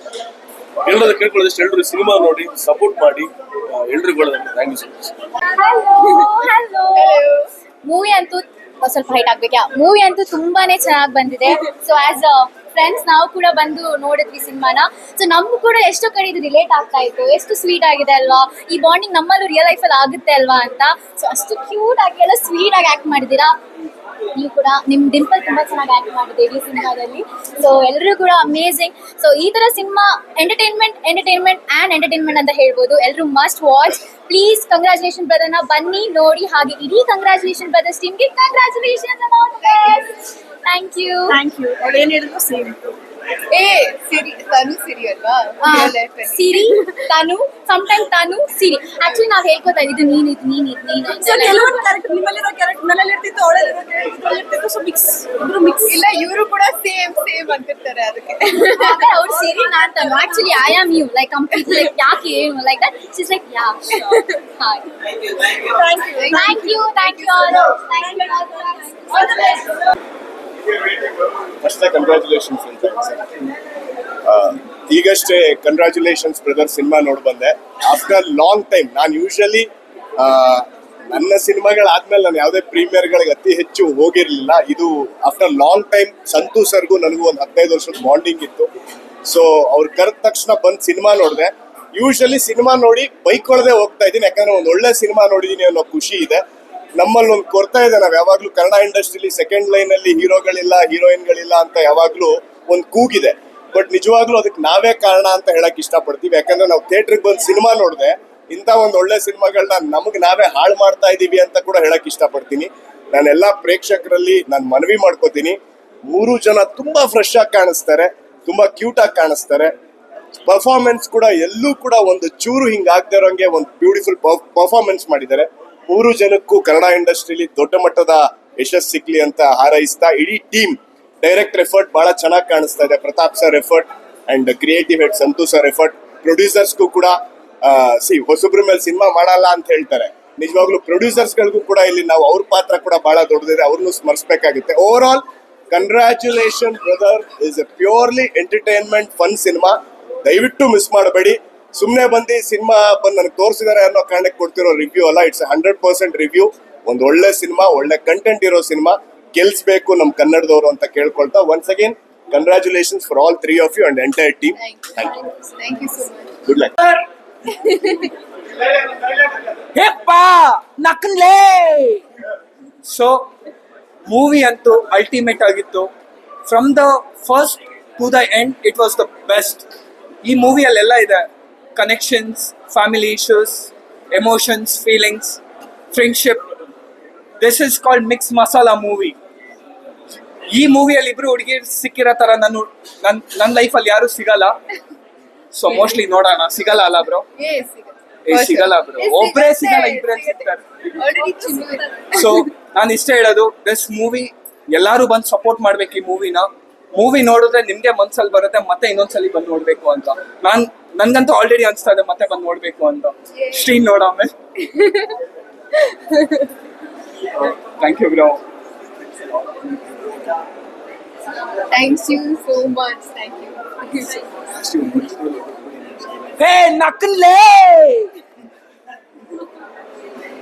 ಎಲ್ಲರೂ ಕೇಳ್ಕೊಳ್ಳೋದಷ್ಟು ಎಲ್ಲರೂ ಸಿನಿಮಾ ನೋಡಿ ಸಪೋರ್ಟ್ ಮಾಡಿ. ಎಲ್ರಿಗೂ ಒಳ್ಳೆದಾಗಲಿ. Thank you so much. Movie ಅಂತೂ ಸ್ವಲ್ಪ ಹೈಟ್ ಆಗ್ಬೇಕಾ. ಮೂವಿ ಅಂತೂ ತುಂಬಾನೇ ಚೆನ್ನಾಗಿ ಬಂದಿದೆ. ಸೊ ಆಸ್ ಫ್ರೆಂಡ್ಸ್ ನಾವು ಕೂಡ ಬಂದು ನೋಡಿದ್ವಿ ಸಿನಿಮಾನ. ಸೊ ನಮಗೂ ಕೂಡ ಎಷ್ಟೋ ಕಡೆ ಇದು ರಿಲೇಟ್ ಆಗ್ತಾ ಇತ್ತು. ಎಷ್ಟು ಸ್ವೀಟ್ ಆಗಿದೆ ಅಲ್ವಾ, ಈ ಬಾಂಡಿಂಗ್ ನಮ್ಮಲ್ಲೂ ರಿಯಲ್ ಲೈಫಲ್ಲಿ ಆಗುತ್ತೆ ಅಲ್ವಾ ಅಂತ. ಸೊ ಅಷ್ಟು ಕ್ಯೂಟ್ ಆಗಿ ಎಲ್ಲ ಸ್ವೀಟ್ ಆಗಿ ಆಕ್ಟ್ ಮಾಡಿದ್ದೀರಾ. ನೀವು ಕೂಡ ನಿಮ್ ಡಿಂಪಲ್ ತುಂಬಾ ಚೆನ್ನಾಗಿ ಆಕ್ಟ್ ಮಾಡಿದೆ ಈ ಸಿನಿಮಾದಲ್ಲಿ. ಸೊ ಎಲ್ಲರೂ ಕೂಡ ಅಮೇಸಿಂಗ್. ಸೊ ಈ ತರ ಸಿನಿಮಾ ಎಂಟರ್ಟೈನ್ಮೆಂಟ್ ಅಂಡ್ ಎಂಟರ್ಟೈನ್ಮೆಂಟ್ ಅಂತ ಹೇಳ್ಬೋದು. ಎಲ್ಲರೂ ಮಸ್ಟ್ ವಾಚ್. ಪ್ಲೀಸ್ ಕಂಗ್ರಾಚುಲೇಷನ್ ಬ್ರದರ್ನ ಬನ್ನಿ ನೋಡಿ. ಹಾಗೆ ಇಡೀ ಕಂಗ್ರಾಚುಲೇಷನ್ ಬ್ರದರ್ಸ್ ಟೀಮ್ಗೆ ಕಂಗ್ರಾಚುಲೇಷನ್. Thank you. ಅವ್ಳು ಏನ್ ಹೇಳಿದ್ರು ಸೇಮ್. ತನು ಸಿರಿ ಅಲ್ವಾ? ಸಿರಿ ತನು, ಸಮಟೈಮ್ ತನು ಸಿರಿ. ಆಕ್ಚುಲಿ ನಾವ್ ಹೇಳ್ಕೊತಾ ಇದ್ದು ನೀನು ಕೆಲವೊಂದು ಕ್ಯಾರೆಕ್ಟರ್ ನಿಮ್ಮಲ್ಲಿರೋ ಕ್ಯಾರೆಕ್ಟರ್ ನನ್ನಲ್ಲಿ ಇರ್ತಿತ್ತು, ಅವಳಲ್ಲಿರೋ ಕ್ಯಾರೆಕ್ಟರ್ ಇರ್ತಿತ್ತು. ಸೊ ಮಿಕ್ಸ್ ಇಲ್ಲ, ಇವರು ಕೂಡ ಸೇಮ್ ಅಂತಿರ್ತಾರೆ. ಅದಕ್ಕೆ ಅವ್ರು ಸಿರಿ ನಾನ್ Tanu. Actually I am you like complete like ಯಾಕೆ ಏನು like that she's like yeah. Hi, thank you all the best. First congratulations ಅಂತ ಈಗಷ್ಟೇ ಕಂಗ್ರ್ಯಾಚುಲೇಷನ್ಸ್ ಬ್ರದರ್ ಸಿನಿಮಾ ನೋಡಿ ಬಂದೆ. ಆಫ್ಟರ್ ಲಾಂಗ್ ಟೈಮ್ ನಾನು ಯೂಶಲಿ ನನ್ನ ಸಿನಿಮಾಗಳಾದ್ಮೇಲೆ ನಾನು ಯಾವುದೇ ಪ್ರೀಮಿಯರ್ಗಳಿಗೆ ಅತಿ ಹೆಚ್ಚು ಹೋಗಿರ್ಲಿಲ್ಲ. ಇದು ಆಫ್ಟರ್ ಲಾಂಗ್ ಟೈಮ್ ಸಂತು ಸರ್ಗೂ ನನಗೂ ಒಂದು 15 ವರ್ಷದ ಬಾಂಡಿಂಗ್ ಇತ್ತು. ಸೊ ಅವ್ರು ಕರೆದ ತಕ್ಷಣ ಬಂದು ಸಿನಿಮಾ ನೋಡಿದೆ. ಯೂಶಲಿ ಸಿನಿಮಾ ನೋಡಿ ಬೈಕೊಳದೆ ಹೋಗ್ತಾ ಇದ್ದೀನಿ, ಯಾಕಂದ್ರೆ ಒಂದು ಒಳ್ಳೆ ಸಿನಿಮಾ ನೋಡಿದೀನಿ ಅನ್ನೋ ಖುಷಿ ಇದೆ. ನಮ್ಮಲ್ಲಿ ಒಂದು ಕೊರತೆ ಇದೆ, ನಾವು ಯಾವಾಗ್ಲೂ ಕನ್ನಡ ಇಂಡಸ್ಟ್ರಿಲಿ ಸೆಕೆಂಡ್ ಲೈನ್ ಅಲ್ಲಿ ಹೀರೋಗಳಿಲ್ಲ ಹೀರೋಯಿನ್ಗಳಿಲ್ಲ ಅಂತ ಯಾವಾಗ್ಲೂ ಒಂದು ಕೂಗಿದೆ. ಬಟ್ ನಿಜವಾಗ್ಲೂ ಅದಕ್ಕೆ ನಾವೇ ಕಾರಣ ಅಂತ ಹೇಳಕ್ ಇಷ್ಟಪಡ್ತೀವಿ. ಯಾಕಂದ್ರೆ ನಾವು ಥಿಯೇಟ್ರಿಗೆ ಬಂದು ಸಿನಿಮಾ ನೋಡಿದೆ, ಇಂಥ ಒಂದು ಒಳ್ಳೆ ಸಿನಿಮಾಗಳನ್ನ ನಮಗೆ ನಾವೇ ಹಾಳು ಮಾಡ್ತಾ ಇದೀವಿ ಅಂತ ಕೂಡ ಹೇಳಕ್ ಇಷ್ಟಪಡ್ತೀನಿ. ನಾನೆಲ್ಲ ಪ್ರೇಕ್ಷಕರಲ್ಲಿ ನಾನು ಮನವಿ ಮಾಡ್ಕೋತೀನಿ, 3 ಜನ ತುಂಬಾ ಫ್ರೆಶ್ ಆಗಿ ಕಾಣಿಸ್ತಾರೆ, ತುಂಬಾ ಕ್ಯೂಟ್ ಆಗಿ ಕಾಣಿಸ್ತಾರೆ. ಪರ್ಫಾರ್ಮೆನ್ಸ್ ಕೂಡ ಎಲ್ಲೂ ಕೂಡ ಒಂದು ಚೂರು ಹಿಂಗಾಗದೇ ಇರೋಂಗೆ ಒಂದು ಬ್ಯೂಟಿಫುಲ್ ಪರ್ಫಾರ್ಮೆನ್ಸ್ ಮಾಡಿದ್ದಾರೆ. 3 ಜನಕ್ಕೂ ಕನ್ನಡ ಇಂಡಸ್ಟ್ರಿಲಿ ದೊಡ್ಡ ಮಟ್ಟದ ಯಶಸ್ಸು ಸಿಕ್ಲಿ ಅಂತ ಹಾರೈಸ್ತಾ, ಇಡೀ ಟೀಮ್ ಡೈರೆಕ್ಟರ್ ಎಫರ್ಟ್ ಬಹಳ ಚೆನ್ನಾಗಿ ಕಾಣಿಸ್ತಾ ಇದೆ. Pratap sir effort and creative head Santhu sir effort. ಪ್ರೊಡ್ಯೂಸರ್ಸ್ಗೂ ಕೂಡ ಹೊಸಬ್ರ ಮೇಲೆ ಸಿನಿಮಾ ಮಾಡಲ್ಲ ಅಂತ ಹೇಳ್ತಾರೆ, ನಿಜವಾಗ್ಲೂ ಪ್ರೊಡ್ಯೂಸರ್ಸ್ ಗಳಿಗೂ ಕೂಡ ಇಲ್ಲಿ ನಾವು ಅವ್ರ ಪಾತ್ರ ಕೂಡ ಬಹಳ ದೊಡ್ಡದಿದೆ, ಅವ್ರನ್ನೂ ಸ್ಮರಿಸಬೇಕಾಗುತ್ತೆ. Overall congratulation brother, is a purely entertainment fun cinema. ದಯವಿಟ್ಟು ಮಿಸ್ ಮಾಡಬೇಡಿ. ಸುಮ್ಮನೆ ಬಂದು ಸಿನಿಮಾ ಬಂದು ನನಗೆ ತೋರಿಸಿದಾರೆ ಅನ್ನೋ ಕಾರಣಕ್ಕೆ ಕೊಡ್ತಿರೋ ರಿವ್ಯೂ ಅಲ್ಲ, ಇಟ್ಸ್ 100% ರಿವ್ಯೂ. ಒಂದು ಒಳ್ಳೆ ಸಿನಿಮಾ, ಒಳ್ಳೆ ಕಂಟೆಂಟ್ ಇರೋ ಸಿನಿಮಾ, ಗೆಲ್ಸ್ಬೇಕು ನಮ್ ಕನ್ನಡದವರು ಅಂತ ಕೇಳ್ಕೊಳ್ತಾ, once again congratulations for all 3 of you and entire team. Thank you so much. Good luck. ಹೇಪ್ಪ ನಕ್ಕನ್ಲೇ. ಸೊ ಮೂವಿ ಅಂತೂ ಅಲ್ಟಿಮೇಟ್ ಆಗಿತ್ತು. From the first to the end it was the best. ಈ ಮೂವಿಯಲ್ಲೆಲ್ಲ ಇದೆ, connections, family issues, emotions, feelings, friendship. This is called mix masala movie. ಈ ಮೂವಿಯಲ್ಲಿ ಇಬ್ರು ಹುಡುಗಿರು ಸಿಕ್ಕಿರೋ ತರ ನನ್ನ ಲೈಫಲ್ಲಿ ಯಾರು ಸಿಗಲ್ಲ. ಸೊ ಮೋಸ್ಟ್ಲಿ ನೋಡೋಣ. ಸಿಗಲ್ಲ ಅಲ್ಲ ಬ್ರೋ? ಸಿಗಲ್ಲ ಬ್ರೋ, ಒಬ್ರೇ ಸಿಗಲ್ಲ, ಇಬ್ರೇ ಸಿಗ್ತಾರೆ. ಸೊ ನಾನು ಇಷ್ಟೇ ಹೇಳೋದು, ದಿಸ್ ಮೂವಿ ಎಲ್ಲಾರು ಬಂದು ಸಪೋರ್ಟ್ ಮಾಡ್ಬೇಕು. ಈ ಮೂವಿ ನೋಡಿದ್ರೆ ನಿಮ್ಗೆ ಮನ್ಸಲ್ಲಿ ಬರುತ್ತೆ ಮತ್ತೆ ಇನ್ನೊಂದ್ಸಲಿ ಬಂದು ನೋಡ್ಬೇಕು ಅಂತ. ನನ್ಗಂತೂ ಆಲ್ರೆಡಿ ಅನ್ಸ್ತಾ ಇದೆ ಮತ್ತೆ ಬಂದು ನೋಡ್ಬೇಕು ಅಂತ. ಸ್ಕ್ರೀನ್ ನೋಡಾಮೇಲೆ. Thank you bro. Thanks you so much. Thank you. ಹೇ ನಕ್ಕನ್ಲೇ.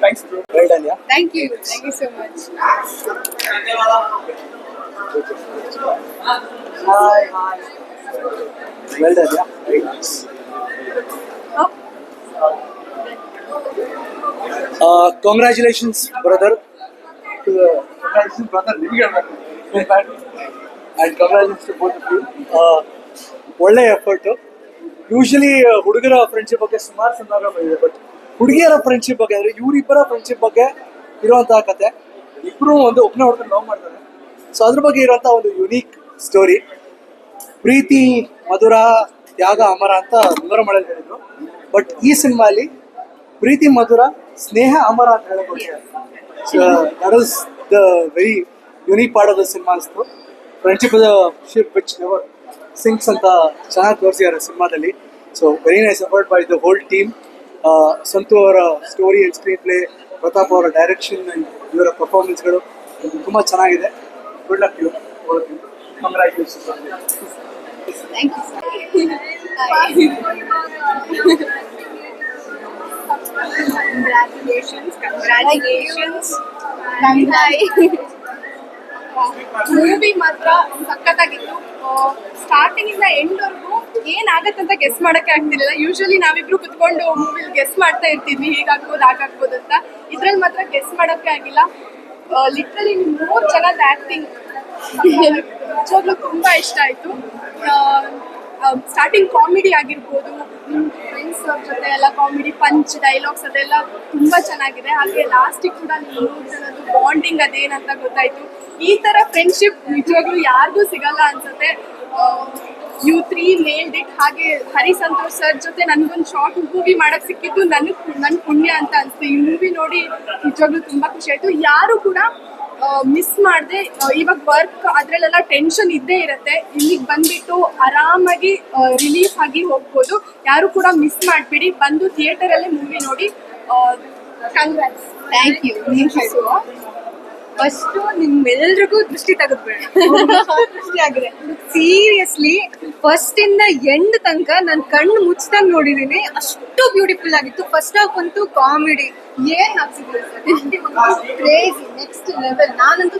Thanks bro. Well done. Thank you so much. Well done. Congratulations brother. And congratulations to both of you. ಒಳ್ಳೆ ಎಫರ್ಟು. ಯೂಶಲಿ ಹುಡುಗರ ಫ್ರೆಂಡ್ಶಿಪ್ ಬಗ್ಗೆ ಸುಮಾರು ಸಂದರ್ಭ ಬಂದಿದೆ, but ಹುಡುಗಿಯರ friendship ಬಗ್ಗೆ ಅಂದರೆ ಇವರಿಬ್ಬರ ಫ್ರೆಂಡ್ಶಿಪ್ ಬಗ್ಗೆ ಇರುವಂತಹ ಕತೆ. ಇಬ್ಬರು ಒಬ್ಬನೇ ಹುಡುಗರು ಲವ್ ಮಾಡ್ತಾರೆ. ಸೊ ಅದ್ರ ಬಗ್ಗೆ ಇರುವಂಥ ಒಂದು ಯುನೀಕ್ ಸ್ಟೋರಿ. ಪ್ರೀತಿ ಮಧುರ, ತ್ಯಾಗ ಅಮರ ಅಂತ ವಿವರ ಮಾಡಲು ಹೇಳಿದ್ರು. ಬಟ್ ಈ ಸಿನಿಮಾಲಿ ಪ್ರೀತಿ ಮಧುರ, ಸ್ನೇಹ ಅಮರ ಅಂತ ಹೇಳಿಕೊಟ್ಟಿದ್ದಾರೆ. So that is the very unique part of the cinema ಅನಿಸ್ತು. Friendship the ship which never sinks ಅಂತ ಚೆನ್ನಾಗಿ ತೋರಿಸಿದ್ದಾರೆ ಸಿನಿಮಾದಲ್ಲಿ. So very nice effort by the whole team. Santhu ಅವರ story and screenplay, Pratap ಅವರ ಡೈರೆಕ್ಷನ್ ಆ್ಯಂಡ್ ಇವರ ಪರ್ಫಾರ್ಮೆನ್ಸ್ಗಳು ತುಂಬ ಚೆನ್ನಾಗಿದೆ. Good luck you. Congratulations. Thank you. Congratulations. Movie ಮಾತ್ರ ಸಖತ್ತಾಗಿತ್ತು. ಸ್ಟಾರ್ಟಿಂಗ್ ಇಂದ ಎಂಡ್ ವರ್ಗು ಏನಾಗತ್ತಂತ ಗೆಸ್ ಮಾಡಕ್ಕೆ ಆಗ್ತಿರ್ಲಿಲ್ಲ. ಯೂಶಲಿ ನಾವಿಬ್ರು ಕುತ್ಕೊಂಡು ಮೂವಿಲಿ ಗೆಸ್ ಮಾಡ್ತಾ ಇರ್ತಿದ್ವಿ, ಹೀಗಾಗ್ಬೋದು ಹಾಗಾಗ್ಬೋದು ಅಂತ. ಇದ್ರಲ್ಲಿ ಮಾತ್ರ ಗೆಸ್ ಮಾಡೋಕ್ಕೆ ಆಗಿಲ್ಲ. ಲಿಟ್ರಲಿ ಮೂರು ಜನದ ಆಕ್ಟಿಂಗ್ ನಿಜವಾಗ್ಲೂ ತುಂಬಾ ಇಷ್ಟ ಆಯ್ತು. ಸ್ಟಾರ್ಟಿಂಗ್ ಕಾಮಿಡಿ ಆಗಿರ್ಬೋದು, ಫ್ರೆಂಡ್ಸ್ ಅವ್ರ ಜೊತೆ ಎಲ್ಲ ಕಾಮಿಡಿ ಪಂಚ್ ಡೈಲಾಗ್ಸ್ ಅದೆಲ್ಲ ತುಂಬಾ ಚೆನ್ನಾಗಿದೆ. ಹಾಗೆ ಲಾಸ್ಟಿಗೆ ಕೂಡ ನೀವು ಮೂರು ಜನದ್ದು ಬಾಂಡಿಂಗ್ ಅದೇನಂತ ಗೊತ್ತಾಯ್ತು. ಈ ತರ ಫ್ರೆಂಡ್ಶಿಪ್ ನಿಜವಾಗ್ಲೂ ಯಾರಿಗೂ ಸಿಗಲ್ಲ ಅನ್ಸುತ್ತೆ. You three nailed it. ಹಾಗೆ ಹರಿ ಸಂತೋಷ್ ಸರ್ ಜೊತೆ ನನಗೊಂದು ಶಾರ್ಟ್ ಮೂವಿ ಮಾಡಕ್ ಸಿಕ್ಕಿದ್ದು ನನ್ನ ಪುಣ್ಯ ಅಂತ ಅನ್ಸುತ್ತೆ. ಈ ಮೂವಿ ನೋಡಿ ನಿಜವಾಗ್ಲೂ ತುಂಬಾ ಖುಷಿ ಆಯ್ತು. ಯಾರು ಕೂಡ ಮಿಸ್ ಮಾಡದೆ, ಇವಾಗ ವರ್ಕ್ ಅದ್ರಲ್ಲೆಲ್ಲ ಟೆನ್ಷನ್ ಇದ್ದೇ ಇರುತ್ತೆ, ಇಲ್ಲಿಗೆ ಬಂದ್ಬಿಟ್ಟು ಆರಾಮಾಗಿ ರಿಲೀಫ್ ಆಗಿ ಹೋಗ್ಬೋದು. ಯಾರು ಕೂಡ ಮಿಸ್ ಮಾಡ್ಬೇಡಿ, ಬಂದು ಥಿಯೇಟರ್ ಅಲ್ಲೇ ಮೂವಿ ನೋಡಿ. ಕಂಗ್ರಾಟ್ಸ್. Thank you. ಫಸ್ಟ್ ನಿಮ್ಮೆಲ್ರಿಗೂ ದೃಷ್ಟಿ ತೆಗೆದ್ಬೇಡ, ದೃಷ್ಟಿ ಆಗಿದೆ. ಸೀರಿಯಸ್ಲಿ ಫಸ್ಟ್ ಇಂದ ಎಂಡ್ ತನಕ ನಾನು ಕಣ್ಣು ಮುಚ್ಚಿದಂಗ್ ನೋಡಿದೀನಿ. ಅಷ್ಟು ಬ್ಯೂಟಿಫುಲ್ ಆಗಿತ್ತು. ಫಸ್ಟ್ ಹಾಫ್ ಅಂತೂ ಕಾಮಿಡಿ ಏನ್ ಕ್ರೇಜಿ ನೆಕ್ಸ್ಟ್ ಲೆವೆಲ್. ನಾನಂತೂ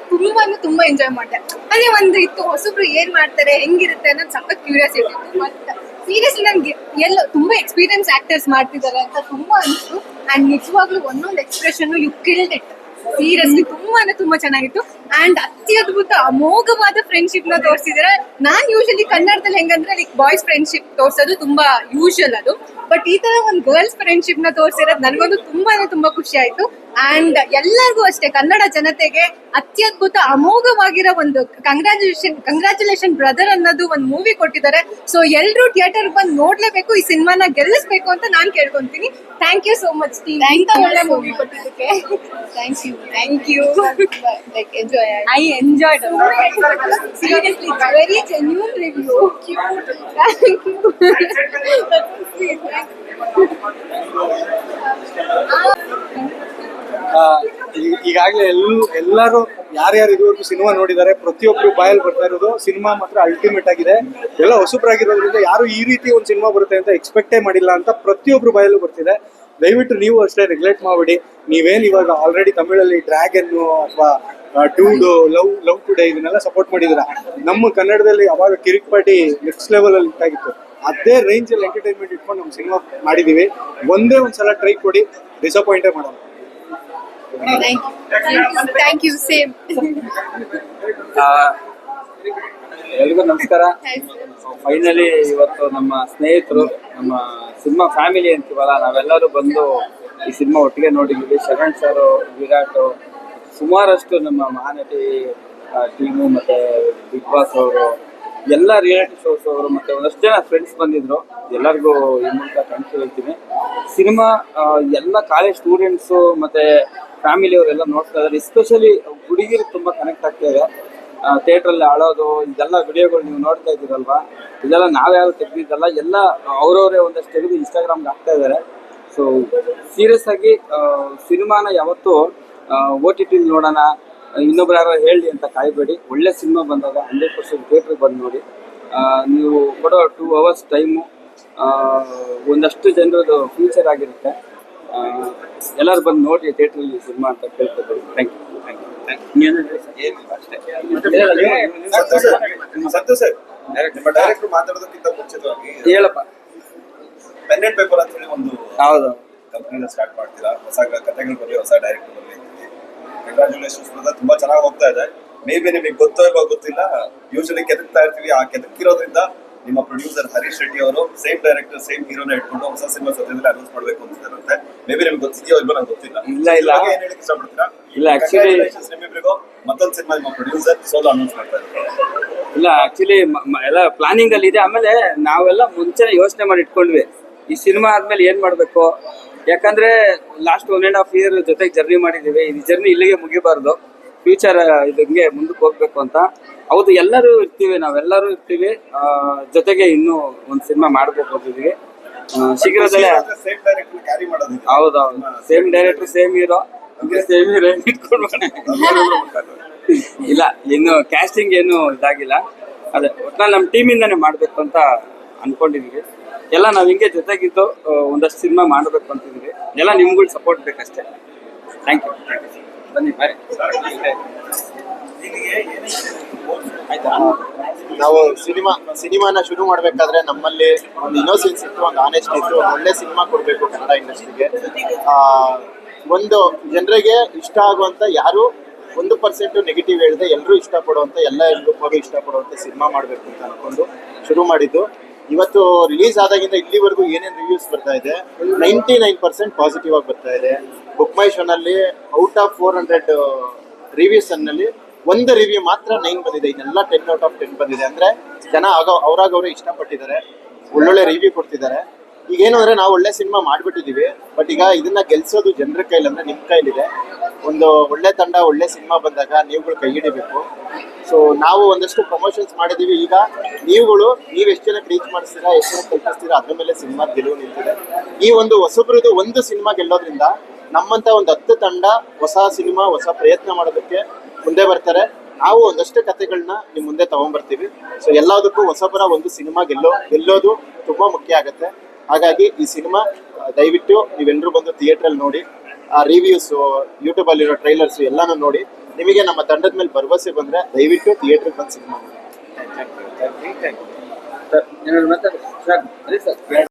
ತುಂಬಾ ಎಂಜಾಯ್ ಮಾಡಿದೆ. ಅದೇ ಒಂದು ಇತ್ತು, ಹೊಸಬ್ರು ಏನ್ ಮಾಡ್ತಾರೆ ಹೆಂಗಿರುತ್ತೆ ಅನ್ನೋದು ಸಖತ್ ಕ್ಯೂರಿಯಾಸಿಟಿ ಇತ್ತು. ಮತ್ತೆ ಸೀರಿಯಸ್ಲಿ ನನ್ಗೆ ಎಲ್ಲ ತುಂಬಾ ಎಕ್ಸ್ಪೀರಿಯನ್ಸ್ ಆಕ್ಟರ್ಸ್ ಮಾಡ್ತಿದ್ದಾರೆ ಅಂತ ತುಂಬಾ ಅನಿಸ್ತು. ಅಂಡ್ ನಿಜವಾಗ್ಲೂ ಒಂದೊಂದು expression you killed it. Seriously ತುಂಬಾ ಚೆನ್ನಾಗಿತ್ತು. ಅಂಡ್ ಅತ್ಯದ್ಭುತ ಅಮೋಘವಾದ ಫ್ರೆಂಡ್ಶಿಪ್ ನ ತೋರಿಸಿದ್ರೆ. ನಾನ್ ಯೂಶಲಿ ಕನ್ನಡದಲ್ಲಿ ಹೆಂಗಂದ್ರೆ ಲೈಕ್ ಬಾಯ್ಸ್ ಫ್ರೆಂಡ್ಶಿಪ್ ತೋರ್ಸೋದು ತುಂಬಾ ಯೂಶಲ್ ಅದು, ಬಟ್ ಈ ತರ ಒಂದು ಗರ್ಲ್ಸ್ ಫ್ರೆಂಡ್ಶಿಪ್ ನ ತೋರಿಸಿರೋದು ನನಗೊಂದು ತುಂಬಾ ಖುಷಿ ಆಯ್ತು. ಅಂಡ್ ಎಲ್ಲರಿಗೂ ಅಷ್ಟೇ, ಕನ್ನಡ ಜನತೆಗೆ ಅತ್ಯದ್ಭುತ ಅಮೋಘವಾಗಿರೋ ಒಂದು ಕಂಗ್ರಾಚುಲೇಷನ್ ಬ್ರದರ್ ಅನ್ನೋದು ಒಂದು ಮೂವಿ ಕೊಟ್ಟಿದ್ದಾರೆ. ಸೊ ಎಲ್ಲರೂ ಥಿಯೇಟರ್ ಬಂದು ನೋಡ್ಲೇಬೇಕು, ಈ ಸಿನಿಮಾನ ಗೆಲ್ಲಿಸ್ಬೇಕು ಅಂತ ನಾನ್ ಕೇಳ್ಕೊಂತೀನಿ. Thank you so much team, ಇಂತ ಒಳ್ಳೆ ಮೂವಿ ಕೊಟ್ಟಿದ್ದಕ್ಕೆ. Thank you. Like I enjoyed it. Seriously, it's very genuine review. Cute. Thank you. That's sweet. ಈಗಾಗಲೇ ಎಲ್ಲರೂ ಯಾರ್ಯಾರು ಇದುವರೆಗೂ ಸಿನಿಮಾ ನೋಡಿದ್ದಾರೆ ಪ್ರತಿಯೊಬ್ಬರು ಬಾಯಲ್ಲಿ ಬರ್ತಾ ಇರೋದು ಸಿನಿಮಾ ಮಾತ್ರ ಅಲ್ಟಿಮೇಟ್ ಆಗಿದೆ. ಎಲ್ಲ ಹೊಸಬ್ರಾಗಿರೋದ್ರಿಂದ ಯಾರು ಈ ರೀತಿ ಒಂದು ಸಿನಿಮಾ ಬರುತ್ತೆ ಅಂತ ಎಕ್ಸ್ಪೆಕ್ಟೇ ಮಾಡಿಲ್ಲ ಅಂತ ಪ್ರತಿಯೊಬ್ರು ಬಾಯಲ್ಲೂ ಬರ್ತಿದೆ. ದಯವಿಟ್ಟು ನೀವು ಅಷ್ಟೇ ನೆಗ್ಲೆಕ್ಟ್ ಮಾಡಬೇಡಿ. ನೀವೇನು ಇವಾಗ ಆಲ್ರೆಡಿ ತಮಿಳಲ್ಲಿ ಡ್ರ್ಯಾಗನ್ನು ಅಥವಾ ಡೂಡು ಲವ್ ಟುಡೇ ಇದನ್ನೆಲ್ಲ ಸಪೋರ್ಟ್ ಮಾಡಿದ್ದೀರಾ. ನಮ್ಮ ಕನ್ನಡದಲ್ಲಿ ಅವಾಗ ಕಿರಿಕ್ ಪಾರ್ಟಿ ನೆಕ್ಸ್ಟ್ ಲೆವೆಲ್ ಅಲ್ಲಿ ಇಟ್ಟಾಗಿತ್ತು. ಅದೇ ರೇಂಜ್ ಅಲ್ಲಿ ಎಂಟರ್ಟೈನ್ಮೆಂಟ್ ಇಟ್ಕೊಂಡು ನಮ್ಮ ಸಿನಿಮಾ ಮಾಡಿದೀವಿ. ಒಂದೇ ಒಂದ್ಸಲ ಟ್ರೈ ಕೊಡಿ, ಡಿಸಪಾಯಿಂಟೇ ಮಾಡೋಣ. Thank you. Same. ಎಲ್ರಿಗೂ ನಮಸ್ಕಾರ. ಫೈನಲಿ ಇವತ್ತು ನಮ್ಮ ಸ್ನೇಹಿತರು, ನಮ್ಮ ಸಿನಿಮಾ ಫ್ಯಾಮಿಲಿ ಅಂತೀವಲ್ಲ, ನಾವೆಲ್ಲರೂ ಬಂದು ಈ ಸಿನಿಮಾ ಒಟ್ಟಿಗೆ ನೋಡಿದ್ದೀವಿ. ಶರಣ್ ಸರ್, ವಿರಾಟ್, ಸುಮಾರಷ್ಟು ನಮ್ಮ ಮಹಾನಟಿ ಟೀಮು, ಮತ್ತು ಬಿಗ್ ಬಾಸ್ ಅವರು, ಎಲ್ಲ ರಿಯಾಲಿಟಿ ಶೋಸ್ ಅವರು, ಮತ್ತು ಒಂದಷ್ಟು ಜನ ಫ್ರೆಂಡ್ಸ್ ಬಂದಿದ್ರು. ಎಲ್ಲರಿಗೂ ಈ ಮೂಲಕ ಥ್ಯಾಂಕ್ಸ್ ಹೇಳ್ತೀನಿ. ಸಿನಿಮಾ ಎಲ್ಲ ಕಾಲೇಜ್ ಸ್ಟೂಡೆಂಟ್ಸು ಮತ್ತು ಫ್ಯಾಮಿಲಿಯವರೆಲ್ಲ ನೋಡ್ತಾ ಇದ್ದಾರೆ. ಎಸ್ಪೆಷಲಿ ಹುಡುಗಿರು ತುಂಬ ಕನೆಕ್ಟ್ ಆಗ್ತಾಯಿದೆ. ಥಿಯೇಟ್ರಲ್ಲಿ ಆಳೋದು ಇದೆಲ್ಲ ವಿಡಿಯೋಗಳು ನೀವು ನೋಡ್ತಾ ಇದ್ದೀರಲ್ವಾ, ಇದೆಲ್ಲ ನಾವ್ಯಾವ ತೆಗೆದಿದ್ದಲ್ಲ, ಎಲ್ಲ ಅವರವರೇ ಒಂದಷ್ಟು ತೆಗೆದು ಇನ್ಸ್ಟಾಗ್ರಾಮ್ಗೆ ಹಾಕ್ತಾ ಇದ್ದಾರೆ. ಸೊ ಸೀರಿಯಸ್ ಆಗಿ ಸಿನಿಮಾನ ಯಾವತ್ತೂ OTT ನೋಡೋಣ, ಇನ್ನೊಬ್ರು ಯಾರೋ ಹೇಳಿ ಅಂತ ಕಾಯಬೇಡಿ. ಒಳ್ಳೆ ಸಿನಿಮಾ ಬಂದಾಗ 100% ಥಿಯೇಟ್ರಿಗೆ ಬಂದು ನೋಡಿ. ನೀವು ಕೊಡೋ 2 hours ಟೈಮು ಒಂದಷ್ಟು ಜನರದ್ದು ಫ್ಯೂಚರ್ ಆಗಿರುತ್ತೆ. ಎಲ್ಲರೂ ಬಂದು ನೋಡಿ ಥಿಯೇಟ್ರಲ್ಲಿ ಸಿನಿಮಾ ಅಂತ ಕೇಳ್ಕೊತೀವಿ. Thank you. ಮಾತಾಡೋದಕ್ಕಿಂತ ಮುಂಚಿತವಾಗಿ ಹೇಳಪ್ಪ. ಪೆನ್ ಅಂಡ್ ಪೇಪರ್ ಅಂತ ಹೇಳಿ ಒಂದು ಹೌದು ಕಂಪನಿನ ಸ್ಟಾರ್ಟ್ ಮಾಡ್ತೀರಾ. ಹೊಸ ಕಥೆಗಳ ಬಗ್ಗೆ ಹೊಸ ಡೈರೆಕ್ಟರ್ ಬಗ್ಗೆ. ಕಂಗ್ರಾಚುಲೇಷನ್ಸ್ ಬ್ರದರ್, ತುಂಬಾ ಚೆನ್ನಾಗಿ ಹೋಗ್ತಾ ಇದೆ. ಮೇ ಬಿ ನಿಮಗೆ ಗೊತ್ತೋ ಇವಾಗ ಗೊತ್ತಿಲ್ಲ, ಯೂಶಲಿ ಕೆದಕ್ತಾ ಇರ್ತೀವಿ. ಆ ಕೆದಕ್ಕಿರೋದ್ರಿಂದ ನಿಮ್ಮ ಪ್ರೊಡ್ಯೂಸರ್ ಹರೀಶ್ ಶೆಟ್ಟಿ ಅವರು ಸೇಮ್ ಡೈರೆಕ್ಟರ್ ಸೇಮ್ ಹೀರೋನ ಇಟ್ಕೊಂಡು ಹೊಸ ಸಿನಿಮಾ ಸದ್ಯದಲ್ಲಿ ಅನೌನ್ಸ್ ಮಾಡಬೇಕು ಅಂತಿದ್ದಾರಂತೆ. ಮೇ ಬಿ ನಿಮ್ಗೆ ಗೊತ್ತಿದೆಯೋ ಇಲ್ವೋ ನಂಗೆ ಗೊತ್ತಿಲ್ಲ. ಇಲ್ಲ ಏನ್ ಹೇಳಕ್ ಇಷ್ಟಪಡ್ತೀರಾ? ಇಲ್ಲ, ಆಕ್ಚುಲಿ ನಿಮ್ಮಿಬ್ಬರಿಗೂ ಮತ್ತೊಂದು ಸಿನಿಮಾ ನಿಮ್ಮ ಪ್ರೊಡ್ಯೂಸರ್ ಸೋಲೋ ಅನೌನ್ಸ್ ಮಾಡ್ತಾ ಇದ್ದಾರೆ. ಇಲ್ಲ, ಆಕ್ಚುಲಿ ಎಲ್ಲ ಪ್ಲಾನಿಂಗ್ ಅಲ್ಲಿ ಇದೆ. ಆಮೇಲೆ ನಾವೆಲ್ಲ ಮುಂಚೆನೆ ಯೋಚನೆ ಮಾಡಿ ಇಟ್ಕೊಂಡ್ವಿ ಈ ಸಿನಿಮಾ ಆದ್ಮೇಲೆ ಏನ್ ಮಾಡ್ಬೇಕು. ಯಾಕಂದ್ರೆ ಲಾಸ್ಟ್ 1.5 year ಜೊತೆಗೆ ಜರ್ನಿ ಮಾಡಿದೀವಿ. ಈ ಜರ್ನಿ ಇಲ್ಲಿಗೆ ಮುಗಿಬಾರ್ದು, ಫ್ಯೂಚರ್ ಇದಂಗೆ ಮುಂದಕ್ಕೆ ಹೋಗ್ಬೇಕು ಅಂತ. ಹೌದು, ಎಲ್ಲರೂ ಇರ್ತೀವಿ, ನಾವೆಲ್ಲರೂ ಇರ್ತೀವಿ ಜೊತೆಗೆ. ಇನ್ನೂ ಒಂದು ಸಿನಿಮಾ ಮಾಡ್ಬೇಕು ಅಂತಿದೀವಿ ಶೀಘ್ರದಲ್ಲೇ. ಹೌದೌದು, ಸೇಮ್ ಡೈರೆಕ್ಟರ್ ಸೇಮ್ ಹೀರೋ ಇಟ್ಕೊಂಡು ಇಲ್ಲ, ಇನ್ನು ಕ್ಯಾಸ್ಟಿಂಗ್ ಏನು ಇದಾಗಿಲ್ಲ. ಅದೇ ಒಟ್ನಲ್ಲಿ ನಮ್ಮ ಟೀಮಿಂದಾನೇ ಮಾಡಬೇಕು ಅಂತ ಅನ್ಕೊಂಡಿದೀವಿ. ಎಲ್ಲ ನಾವು ಹಿಂಗೆ ಜೊತೆಗಿದ್ದು ಒಂದಷ್ಟು ಸಿನಿಮಾ ಮಾಡಬೇಕು ಅಂತಿದ್ವಿ. ಎಲ್ಲ ನಿಮ್ಗಳು ಸಪೋರ್ಟ್ ಬೇಕಷ್ಟೇ. Thank you. ಬನ್ನಿ ಬಾಯ್. ಆಯ್ತಾ, ನಾವು ಸಿನಿಮಾನ ಶುರು ಮಾಡ್ಬೇಕಾದ್ರೆ ನಮ್ಮಲ್ಲಿ ಒಂದು ಇನ್ನೋಸೆನ್ಸ್ ಇತ್ತು, ಒಂದು ಆನೆಸ್ಟ್ ಇತ್ತು. ಒಂದು ಒಳ್ಳೆ ಸಿನಿಮಾ ಕೊಡಬೇಕು ಕನ್ನಡ ಇಂಡಸ್ಟ್ರಿಗೆ. ಒಂದು ಜನರಿಗೆ ಇಷ್ಟ ಆಗುವಂತ ಯಾರು 1% ನೆಗೆಟಿವ್ ಹೇಳಿದೆ ಎಲ್ಲರೂ ಇಷ್ಟಪಡುವಂತ ಎಲ್ಲ ಹೆಣ್ಮಕ್ಳು ಇಷ್ಟಪಡುವಂತ ಸಿನಿಮಾ ಮಾಡಬೇಕು ಅಂತ ಅನ್ಕೊಂಡು ಶುರು ಮಾಡಿದ್ದು. ಇವತ್ತು ರಿಲೀಸ್ ಆದಾಗಿಂದ ಇಲ್ಲಿವರೆಗೂ ಏನೇನು ರಿವ್ಯೂಸ್ ಬರ್ತಾ ಇದೆ 99% ಪಾಸಿಟಿವ್ ಆಗಿ ಬರ್ತಾ ಇದೆ. ಬುಕ್ ಮೈ ಶೋನಲ್ಲಿ ಔಟ್ ಆಫ್ 400 ರಿವ್ಯೂಸ್ ಅನ್ನಲ್ಲಿ ಒಂದು ರಿವ್ಯೂ ಮಾತ್ರ 9 ಬಂದಿದೆ, ಇನ್ನೆಲ್ಲ 10 ಔಟ್ ಆಫ್ 10 ಬಂದಿದೆ. ಅಂದ್ರೆ ಜನ ಅವ್ರಾಗವ್ರೆ ಇಷ್ಟಪಟ್ಟಿದ್ದಾರೆ, ಒಳ್ಳೊಳ್ಳೆ ರಿವ್ಯೂ ಕೊಡ್ತಿದ್ದಾರೆ. ಈಗ ಏನು ಅಂದ್ರೆ ನಾವು ಒಳ್ಳೆ ಸಿನಿಮಾ ಮಾಡ್ಬಿಟ್ಟಿದೀವಿ, ಬಟ್ ಈಗ ಇದನ್ನ ಗೆಲ್ಸೋದು ಜನರ ಕೈಲಿ ಅಂದ್ರೆ ನಿಮ್ ಕೈಲಿದೆ. ಒಂದು ಒಳ್ಳೆ ತಂಡ ಒಳ್ಳೆ ಸಿನಿಮಾ ಬಂದಾಗ ನೀವುಗಳು ಕೈ ಹಿಡಿಬೇಕು. ಸೊ ನಾವು ಒಂದಷ್ಟು ಪ್ರಮೋಷನ್ಸ್ ಮಾಡಿದೀವಿ. ಈಗ ನೀವು ಎಷ್ಟು ಜನಕ್ಕೆ ರೀಚ್ ಮಾಡಿಸ್ತೀರಾ, ಎಷ್ಟು ಜನಕ್ಕೆ ತಲುಪಿಸ್ತೀರಾ, ಅದ್ರ ಮೇಲೆ ಸಿನಿಮಾ ಗೆಲುವು ನಿಂತಿದೆ. ಈ ಒಂದು ಹೊಸಬ್ರದ್ದು ಒಂದು ಸಿನಿಮಾ ಗೆಲ್ಲೋದ್ರಿಂದ ನಮ್ಮಂತ ಒಂದು 10 ತಂಡ ಹೊಸ ಸಿನಿಮಾ ಹೊಸ ಪ್ರಯತ್ನ ಮಾಡೋದಕ್ಕೆ ಮುಂದೆ ಬರ್ತಾರೆ. ನಾವು ಒಂದಷ್ಟು ಕಥೆಗಳನ್ನ ನಿಮ್ ಮುಂದೆ ತಗೊಂಡ್ಬರ್ತೀವಿ. ಸೊ ಎಲ್ಲದಕ್ಕೂ ಹೊಸಬರ ಒಂದು ಸಿನಿಮಾ ಗೆಲ್ಲೋದು ತುಂಬಾ ಮುಖ್ಯ ಆಗುತ್ತೆ. ಹಾಗಾಗಿ ಈ ಸಿನಿಮಾ ದಯವಿಟ್ಟು ನೀವೆಲ್ಲರೂ ಬಂದು ಥಿಯೇಟ್ರಲ್ಲಿ ನೋಡಿ. ಆ ರಿವ್ಯೂಸ್, ಯೂಟ್ಯೂಬ್ ಅಲ್ಲಿರೋ ಟ್ರೈಲರ್ಸ್ ಎಲ್ಲಾನು ನೋಡಿ. ನಿಮಗೆ ನಮ್ಮ ತಂಡದ ಮೇಲೆ ಭರವಸೆ ಬಂದ್ರೆ ದಯವಿಟ್ಟು ಥಿಯೇಟ್ರಿಗೆ ಬಂದು ಸಿನಿಮಾ ನೋಡಿ. ಏನಾದ್ರು ಮಾತಾಡಿ ಸರ್?